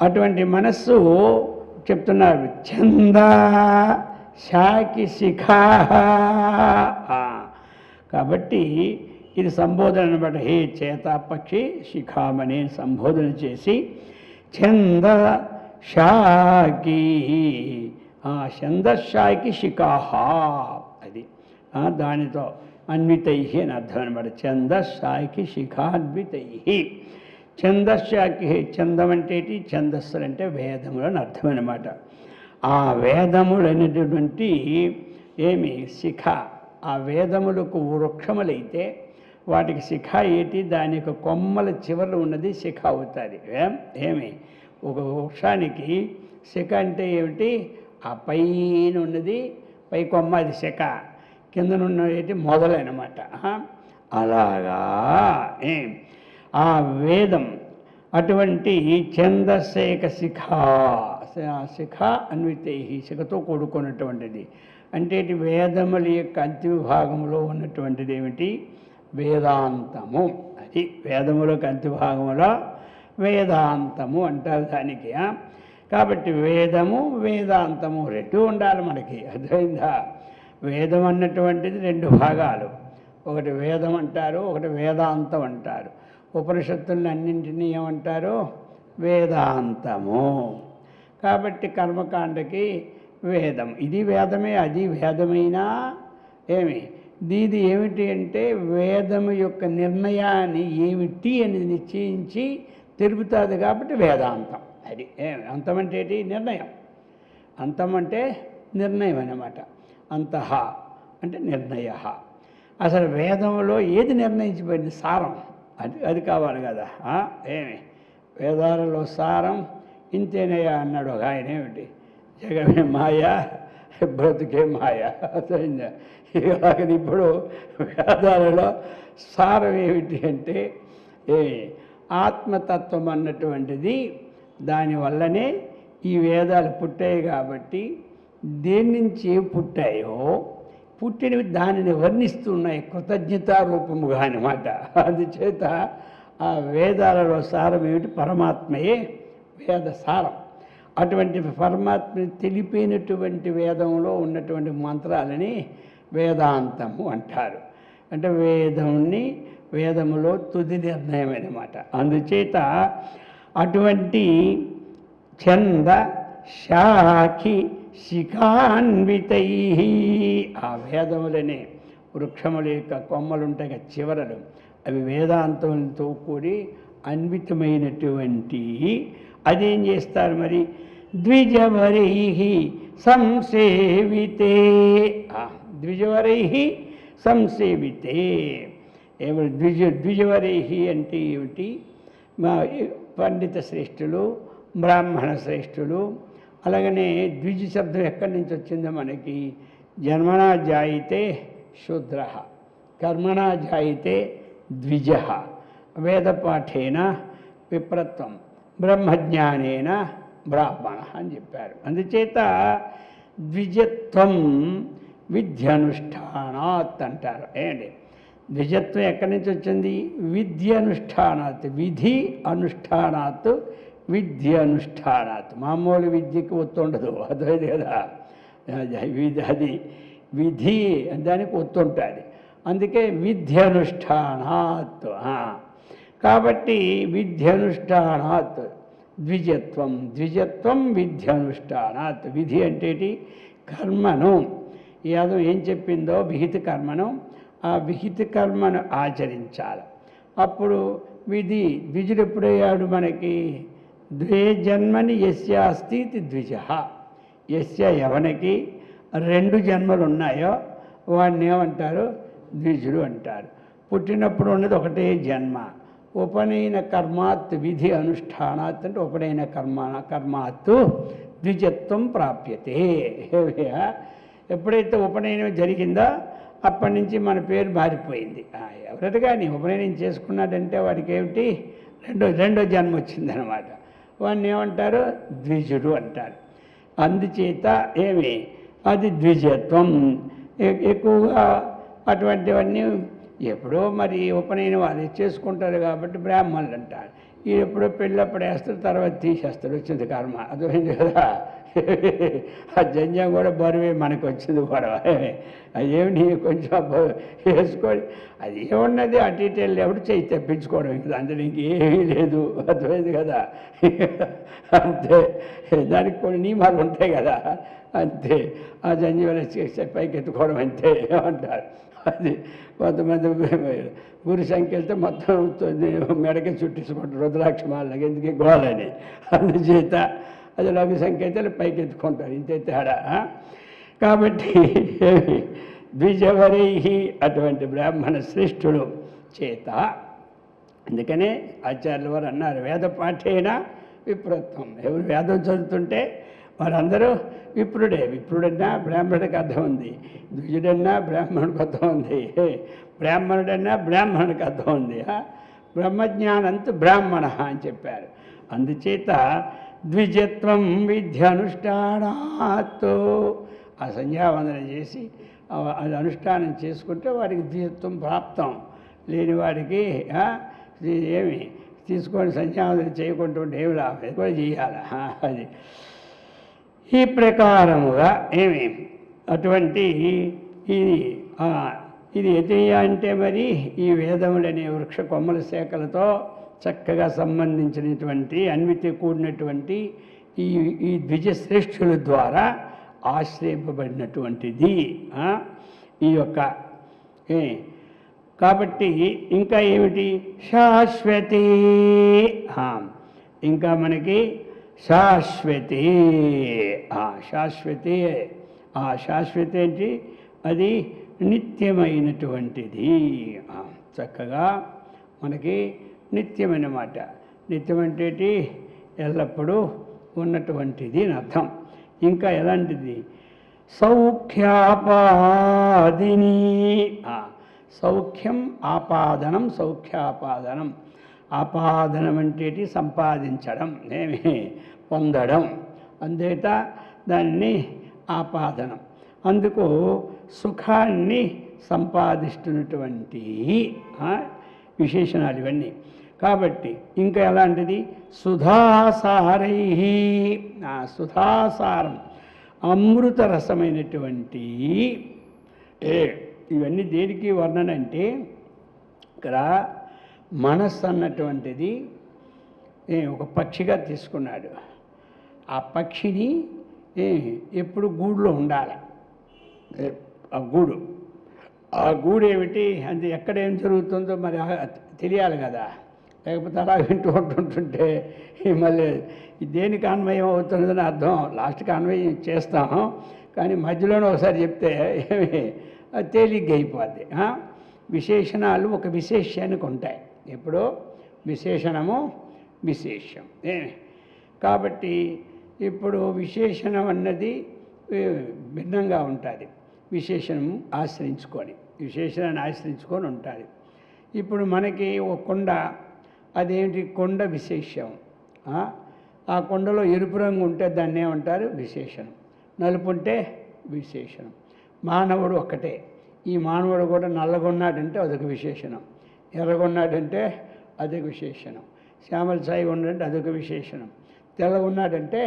అటువంటి మనస్సు చెప్తున్నారు ఛంద శాకి శిఖా. కాబట్టి ఇది సంబోధన అనమాట. హే చేత పక్షి శిఖామని సంబోధన చేసి ఛంద శాకి, ఛందశాకి శిఖాహ అది దానితో అన్వితై అని అర్థం అనమాట. ఛందశాకి శిఖాన్వితై. ఛందశాకి చందం అంటే ఛందస్సులు అంటే వేదములు అని అర్థం అనమాట. ఆ వేదములు అనేటటువంటి ఏమి శిఖ, ఆ వేదములకు వృక్షములైతే వాటికి శిఖ ఏంటి, దాని యొక్క కొమ్మల చివరలో ఉన్నది శిఖ అవుతుంది. ఏమి ఒక వృక్షానికి శిఖ అంటే ఏమిటి, ఆ పైన ఉన్నది పై కొమ్మ అది శిఖ, కిందనున్నది మొదలనమాట. అలాగా ఆ వేదం అటువంటి ఛందశేఖ శిఖ అన్వితై, శిఖతో కూడుకున్నటువంటిది. అంటే వేదముల యొక్క అంతిమ భాగంలో ఉన్నటువంటిది ఏమిటి, వేదాంతము. అది వేదములకు అంతిమ భాగంలో వేదాంతము అంటారు దానికి. కాబట్టి వేదము వేదాంతము రెండు ఉండాలి మనకి. అర్థమైందా. వేదం అన్నటువంటిది రెండు భాగాలు, ఒకటి వేదం అంటారు, ఒకటి వేదాంతం అంటారు. ఉపనిషత్తులను అన్నింటినీ ఏమంటారు, వేదాంతము. కాబట్టి కర్మకాండకి వేదం, ఇది వేదమే అది వేదమైనా ఏమి దీది ఏమిటి అంటే వేదము యొక్క నిర్ణయాన్ని ఏమిటి అని నిశ్చయించి తెలుపుతుంది కాబట్టి వేదాంతం. అది అంతం అంటే నిర్ణయం, అంతం అంటే నిర్ణయం అన్నమాట. అంతః అంటే నిర్ణయ. అసలు వేదంలో ఏది నిర్ణయించబడింది, సారం, అది కావాలి కదా. ఏమి వేదాలలో సారం ఇంతేనయ్యా అన్నాడు ఒక ఆయన. ఏమిటి, జగమే మాయా బ్రతుకే మాయా. అర్థమైందా. ఇప్పుడు వేదాలలో సారం ఏమిటి అంటే ఆత్మతత్వం అన్నటువంటిది. దానివల్లనే ఈ వేదాలు పుట్టాయి. కాబట్టి దేని నుంచి పుట్టాయో పుట్టినవి దానిని వర్ణిస్తున్నాయి కృతజ్ఞతారూపముగా అన్నమాట. అందుచేత ఆ వేదాలలో సారం ఏమిటి, పరమాత్మయే వేద సారం. అటువంటి పరమాత్మని తెలిపినటువంటి వేదంలో ఉన్నటువంటి మంత్రాలని వేదాంతము అంటారు. అంటే వేదములో తుది నిర్ణయం అన్నమాట. అందుచేత అటువంటి ఛంద శాఖి శిఖాన్వితై, ఆ వేదములనే వృక్షముల యొక్క కొమ్మలుంటాయి చివరలు, అవి వేదాంతంతో కూడి అన్వితమైనటువంటి. అదేం చేస్తారు మరి, ద్విజవరై సంసేవితే, ద్విజవరై సంసేవితే. ద్విజవరై అంటే ఏమిటి, పండిత శ్రేష్ఠులు, బ్రాహ్మణ శ్రేష్ఠులు. అలాగనే ద్విజ శబ్దం ఎక్కడి నుంచి వచ్చిందో మనకి, జన్మనా జాయితే శూద్ర, కర్మణా జాయితే ద్విజ, వేదపాఠేన విప్రత్వం, బ్రహ్మజ్ఞానేన బ్రాహ్మణ అని చెప్పారు. అందుచేత ద్విజత్వం విద్యానుష్ఠానాత్ అంటారు. ఏంటి ద్విజత్వం ఎక్కడి నుంచి వచ్చింది, విద్యానుష్ఠానాత్, విధి అనుష్ఠానాత్, విద్యానుష్ఠానాత్. మామూలు విద్యకి ఒత్తుండదు, అర్థమైంది కదా. అది విధి దానికి ఒత్తుంటుంది. అందుకే విధ్యనుష్ఠానాత్. కాబట్టి విధ్యనుష్ఠానాత్ ద్విజత్వం విధ్యనుష్ఠానాత్. విధి అంటే కర్మను యాదం ఏం చెప్పిందో విహిత కర్మను, ఆ విహిత కర్మను ఆచరించాలి. అప్పుడు ద్విజుడు ఎప్పుడయ్యాడు మనకి? ద్వే జన్మని యస్యాస్తి ద్విజ. ఎవనికి 2 జన్మలు ఉన్నాయో వాడిని ఏమంటారు? ద్విజుడు అంటారు. పుట్టినప్పుడు ఉన్నది ఒకటే జన్మ. ఉపనయన కర్మాత్ విధి అనుష్ఠానాత్ అంటే ఉపనయన కర్మాత్ ద్విజత్వం ప్రాప్యతే. ఎప్పుడైతే ఉపనయనం జరిగిందో అప్పటి నుంచి మన పేరు మారిపోయింది. ఎవరైతే కానీ ఉపనయనం చేసుకున్నాడంటే వాడికి ఏమిటి? రెండో జన్మ వచ్చిందనమాట. వాడిని ఏమంటారు? ద్విజుడు అంటారు. అందుచేత అది ద్విజత్వం. ఎక్కువగా అటువంటివన్నీ ఎప్పుడో మరి ఉపనయనం వాళ్ళు చేసుకుంటారు కాబట్టి బ్రాహ్మణులు అంటారు. ఈ ఎప్పుడో పెళ్ళప్పుడు వేస్తారు, తర్వాత తీసేస్తారు. వచ్చింది కర్మ, అర్థమైంది కదా. ఆ జంజం కూడా బరువే మనకు వచ్చింది కూడా. అదేమిటి కొంచెం వేసుకొని అది ఏమున్నది అటు ఇటు వెళ్ళి ఎవడు చేయి తెప్పించుకోవడం, ఇంకా అందులో ఇంకేమీ లేదు. అర్థమైంది కదా. అంతే, దానికి కొన్ని నియమాలు ఉంటాయి కదా, అంతే. ఆ జంజం చేసే పైకి ఎత్తుకోవడం అంతే అంటారు. అది కొంతమంది గురి సంఖ్యలతో మొత్తం మెడకి చుట్టించుకుంటారు రుద్రాక్ష మాలకి, ఎందుకు గోలని. అందుచేత అది లఘు సంఖ్యతలు పైకి ఎత్తుకుంటారు, ఇంతే తేడా. కాబట్టి ద్విజవరై అటువంటి బ్రాహ్మణ శ్రేష్ఠుడు చేత, అందుకనే ఆచార్యుల వారు అన్నారు వేద పాఠేన విప్రత్వం. ఎవరు వేదం చదువుతుంటే వారందరూ విప్రుడే. విప్రుడన్నా బ్రాహ్మణుడికి అర్థం ఉంది, ద్విజుడన్నా బ్రాహ్మణుడికి అర్థం ఉంది, బ్రాహ్మణుడన్నా బ్రాహ్మణుడికి అర్థం ఉంది. బ్రహ్మజ్ఞానంతు బ్రాహ్మణ అని చెప్పారు. అందుచేత ద్విజత్వం విద్యానుష్ఠానాత్. ఆ సంధ్యావందనం చేసి అది అనుష్ఠానం చేసుకుంటే వాడికి ద్విజత్వం ప్రాప్తం. లేని వాడికి ఏమి తీసుకొని సంధ్యావందనం చేయకుండా ఏమి లాభం, కూడా చేయాలి. అది ఈ ప్రకారముగా అటువంటి ఇది ఎతియ అంటే మరి ఈ వేదములనే వృక్ష కొమ్మల శాఖలతో చక్కగా సంబంధించినటువంటి అన్వితి కూడినటువంటి ఈ ద్విజశ్రేష్ఠుల ద్వారా ఆశ్రయింపబడినటువంటిది ఈ యొక్క. కాబట్టి ఇంకా ఏమిటి? శాశ్వతే. ఇంకా మనకి శాశ్వతే. శాశ్వతే శాశ్వతే అంటే అది నిత్యమైనటువంటిది. చక్కగా మనకి నిత్యమైన మాట. నిత్యం అంటే ఎల్లప్పుడూ ఉన్నటువంటిది అని అర్థం. ఇంకా ఎలాంటిది? సౌఖ్యాపాదిని. సౌఖ్యం ఆపాదనం, సౌఖ్యాపాదనం. ఆపాదనం అంటే సంపాదించడం, పొందడం, అందేట దాన్ని ఆపాదనం. అందుకు సుఖాన్ని సంపాదిస్తున్నటువంటి విశేషణాలు ఇవన్నీ. కాబట్టి ఇంకా ఎలాంటిది? సుధాసారై. సుధాసారం అమృత రసమైనటువంటి. ఇవన్నీ దేనికి వర్ణన అంటే, ఇక్కడ మనస్సు అన్నటువంటిది ఒక పక్షిగా తీసుకున్నాడు. ఆ పక్షిని ఎప్పుడు గూడులో ఉండాలి. ఆ గూడు ఏమిటి అంటే ఎక్కడ ఏం జరుగుతుందో మరి తెలియాలి కదా. లేకపోతే అలా వింటూ ఉంటుంటే మళ్ళీ దేనికి అన్వయం అవుతున్నదని అర్థం. లాస్ట్కి అన్వయం చేస్తాం, కానీ మధ్యలోనే ఒకసారి చెప్తే అది తేలిగ్గా అయిపోద్ది. విశేషణాలు ఒక విశేషానికి ఉంటాయి. ఎప్పుడో విశేషణము విశేషం. కాబట్టి ఇప్పుడు విశేషణం అన్నది భిన్నంగా ఉంటుంది. విశేషణము విశేషణాన్ని ఆశ్రయించుకొని ఉంటుంది. ఇప్పుడు మనకి ఒక కొండ, అదేంటి? కొండ విశేషం. ఆ కొండలో ఎరుపు రంగు ఉంటే దాన్ని ఏమంటారు? విశేషణం. నలుపు ఉంటే విశేషణం. మానవుడు ఒక్కటే. ఈ మానవుడు కూడా నల్లగొన్నాడంటే అదొక విశేషణం, ఎర్రగొన్నాడంటే అదొక విశేషణం, శ్యామల సాయి ఉన్నాడంటే అదొక విశేషణం, తెల్లగొన్నాడంటే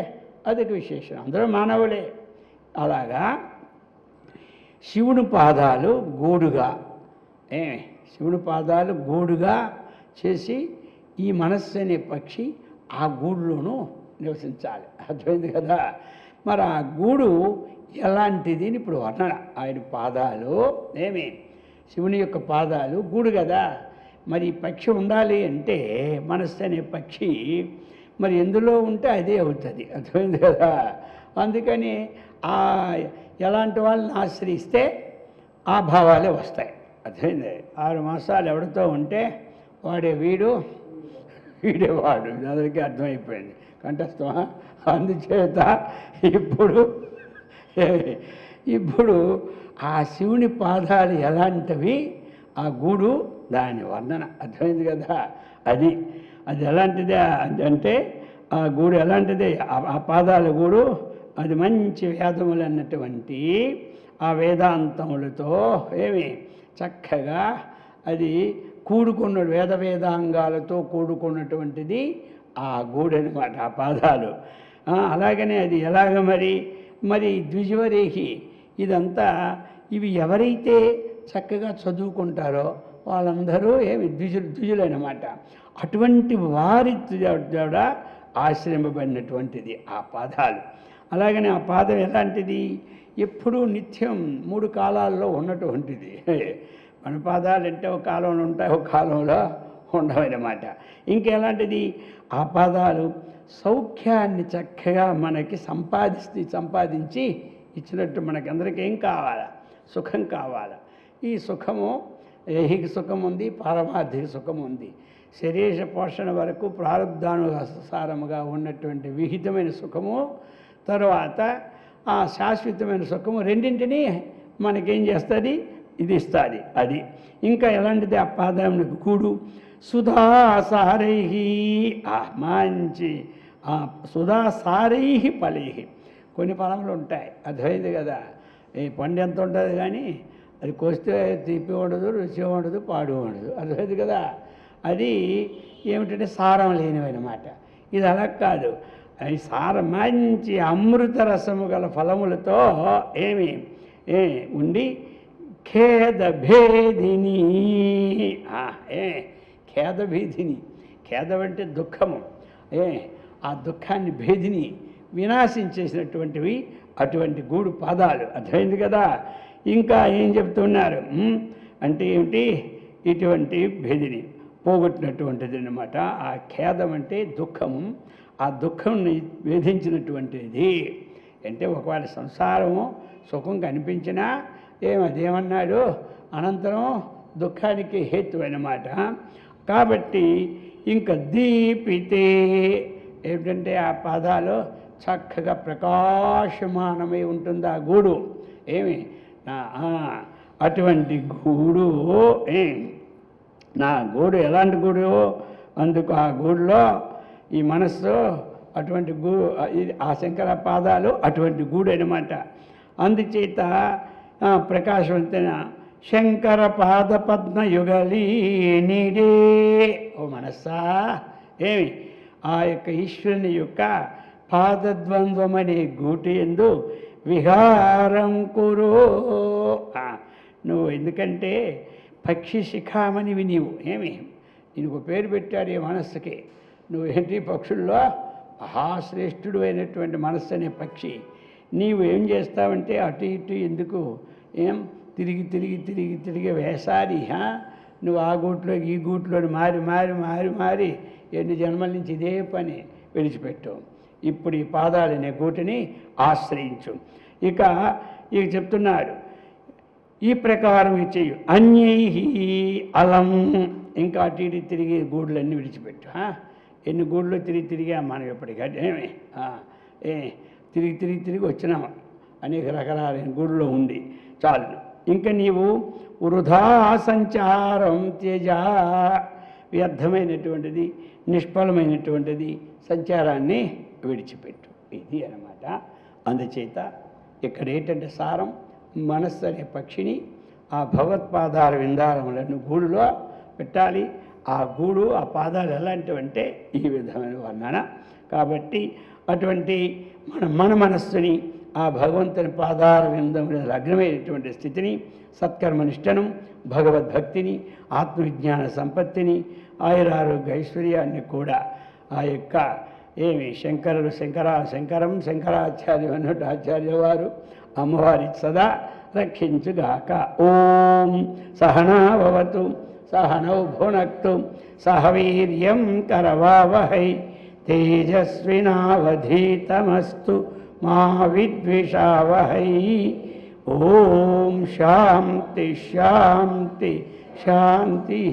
అదొక విశేషణం. అందరూ మానవులే. అలాగా శివుని పాదాలు గూడుగా శివుని పాదాలు గూడుగా చేసి ఈ మనస్సు అనే పక్షి ఆ గూడులోనూ నివసించాలి. అర్థమైంది కదా. మరి ఆ గూడు ఎలాంటిది అని ఇప్పుడు వర్ణన. ఆయన పాదాలు శివుని యొక్క పాదాలు గూడు కదా. మరి ఈ పక్షి ఉండాలి అంటే మనస్సు అనే పక్షి మరి ఎందులో ఉంటే అదే అవుతుంది. అర్థమైంది కదా. అందుకని ఎలాంటి వాళ్ళని ఆశ్రయిస్తే ఆ భావాలే వస్తాయి. అర్థమైంది. 6 మాసాలు ఎవరితో ఉంటే వాడే వీడే వాడు. అందరికీ అర్థమైపోయింది. కంఠస్థమా? అందుచేత ఇప్పుడు ఆ శివుని పాదాలు ఎలాంటివి, ఆ గూడు దాని వర్ణన. అర్థమైంది కదా. అది ఎలాంటిదే అంటే ఆ గూడు ఎలాంటిదే, ఆ పాదాల గూడు అది మంచి వేదములు అన్నటువంటి ఆ వేదాంతములతో చక్కగా అది కూడుకున్న వేదాంగాలతో కూడుకున్నటువంటిది ఆ గూడు అనమాట, ఆ పాదాలు. అలాగనే అది ఎలాగ మరి ద్విజవరేహి ఇదంతా ఇవి ఎవరైతే చక్కగా చదువుకుంటారో వాళ్ళందరూ ద్విజులనమాట. అటువంటి వారి కూడా ఆశ్రయింపబడినటువంటిది ఆ పాదాలు. అలాగనే ఆ పాదం ఎలాంటిది, ఎప్పుడూ నిత్యం 3 కాలాల్లో ఉన్నటువంటిది. మన పాదాలు అంటే ఒక కాలంలో ఉంటాయి, ఒక కాలంలో ఉండవన్నమాట. ఇంకెలాంటిది ఆ పాదాలు సౌఖ్యాన్ని చక్కగా మనకి సంపాదించి ఇచ్చినట్టు. మనకందరికీ ఏం కావాలా? సుఖం కావాలా. ఈ సుఖము ఐహిక సుఖం ఉంది, పారమార్థిక సుఖం ఉంది. శరీర పోషణ వరకు ప్రారంధానుసారముగా ఉన్నటువంటి విహితమైన సుఖము, తర్వాత ఆ శాశ్వతమైన సుఖము, రెండింటినీ మనకేం చేస్తుంది? ఇది ఇస్తుంది. అది ఇంకా ఎలాంటిది ఆ పాదమునికి గూడు సుధాసారై మంచి సుధాసారై ఫలై. కొన్ని ఫలములు ఉంటాయి. అర్థమైంది కదా. ఈ పండు ఎంత ఉంటుంది కానీ అది కోస్తే తీపి ఉండదు, రుచి ఉండదు, పాడు ఉండదు. అర్థమైంది కదా. అది ఏమిటంటే సారం లేనివన్నమాట. ఇది అలా కాదు. అది మంచి అమృత రసము గల ఫలములతో ఉండి ఖేదభేదిని. ఖేదభేదిని, ఖేదం అంటే దుఃఖము. ఆ దుఃఖాన్ని భేదిని వినాశించేసినటువంటివి అటువంటి గూడు పాదాలు. అర్థమైంది కదా. ఇంకా ఏం చెప్తున్నారు అంటే ఏమిటి? ఇటువంటి భేదిని పోగొట్టినటువంటిది అన్నమాట. ఆ ఖేదం అంటే దుఃఖము. ఆ దుఃఖంని వేధించినటువంటిది అంటే ఒకవేళ సంసారము సుఖం కనిపించినా అదేమన్నాడు? అనంతరం దుఃఖానికి హేతు అన్నమాట. కాబట్టి ఇంకా దీపితే ఏమిటంటే ఆ పాదాలు చక్కగా ప్రకాశమానమై ఉంటుంది ఆ గూడు. అటువంటి గూడు నా గూడు ఎలాంటి గూడు? అందుకు ఆ గూడులో ఈ మనస్సు అటువంటి ఆ శంకర పాదాలు అటువంటి గూడు అనమాట. అందుచేత ప్రకాశవంతైన శంకర పాద పద్మ యుగలి నీడే. ఓ మనస్సా ఆ యొక్క ఈశ్వరుని యొక్క పాదద్వంద్వమనే గూటి యందు విహారం కురు. నువ్వు ఎందుకంటే పక్షి శిఖామణివి నీవు. నీకు పేరు పెట్టాడు ఈ మనస్సుకి. నువ్వేంటి పక్షుల్లో మహాశ్రేష్ఠుడు అయినటువంటి మనస్సు అనే పక్షి. నీవు ఏం చేస్తావంటే అటు ఇటు ఎందుకు తిరిగి వేసారి నువ్వు ఆ గూట్లో ఈ గూట్లో మారి ఎన్ని జన్మల నుంచి ఇదే పని విడిచిపెట్టు. ఇప్పుడు ఈ పాదాలనే గూటిని ఆశ్రయించు. ఇక చెప్తున్నాడు ఈ ప్రకారం చేయు. అన్యై అలం. ఇంకా అటు ఇటు తిరిగి గూడులన్నీ విడిచిపెట్టు. ఎన్ని గూడులో తిరిగా మనం ఎప్పటికీ తిరిగి వచ్చినాము. అనేక రకరకాలైన గూడులో ఉంది. చాలు. ఇంకా నీవు వృధా సంచారం త్యజ. వ్యర్థమైనటువంటిది, నిష్ఫలమైనటువంటిది సంచారాన్ని విడిచిపెట్టు. ఇది అన్నమాట. అందుచేత ఇక్కడ ఏంటంటే సారం, మనస్సు అనే పక్షిని ఆ భగవత్పాదాల విందారములను గూడులో పెట్టాలి. ఆ గూడు ఆ పాదాలు ఎలాంటివంటే ఈ విధమైన వర్ణన. కాబట్టి అటువంటి మన మనస్సుని ఆ భగవంతుని పాదార విందం లగ్నమైనటువంటి స్థితిని, సత్కర్మనిష్టను, భగవద్భక్తిని, ఆత్మవిజ్ఞాన సంపత్తిని, ఆయురారోగ్య ఐశ్వర్యాన్ని కూడా ఆ యొక్క శంకరాచార్యం అన్నట్టు ఆచార్య వారు అమ్మవారి సదా రక్షించుగాక. ఓం సహనావతు సహనౌ భునక్తు సహ వీర్యం కరవావహై తేజస్వినావధీతమస్తు మా విద్విషావహై. ఓం శాంతి శాంతి శాంతి.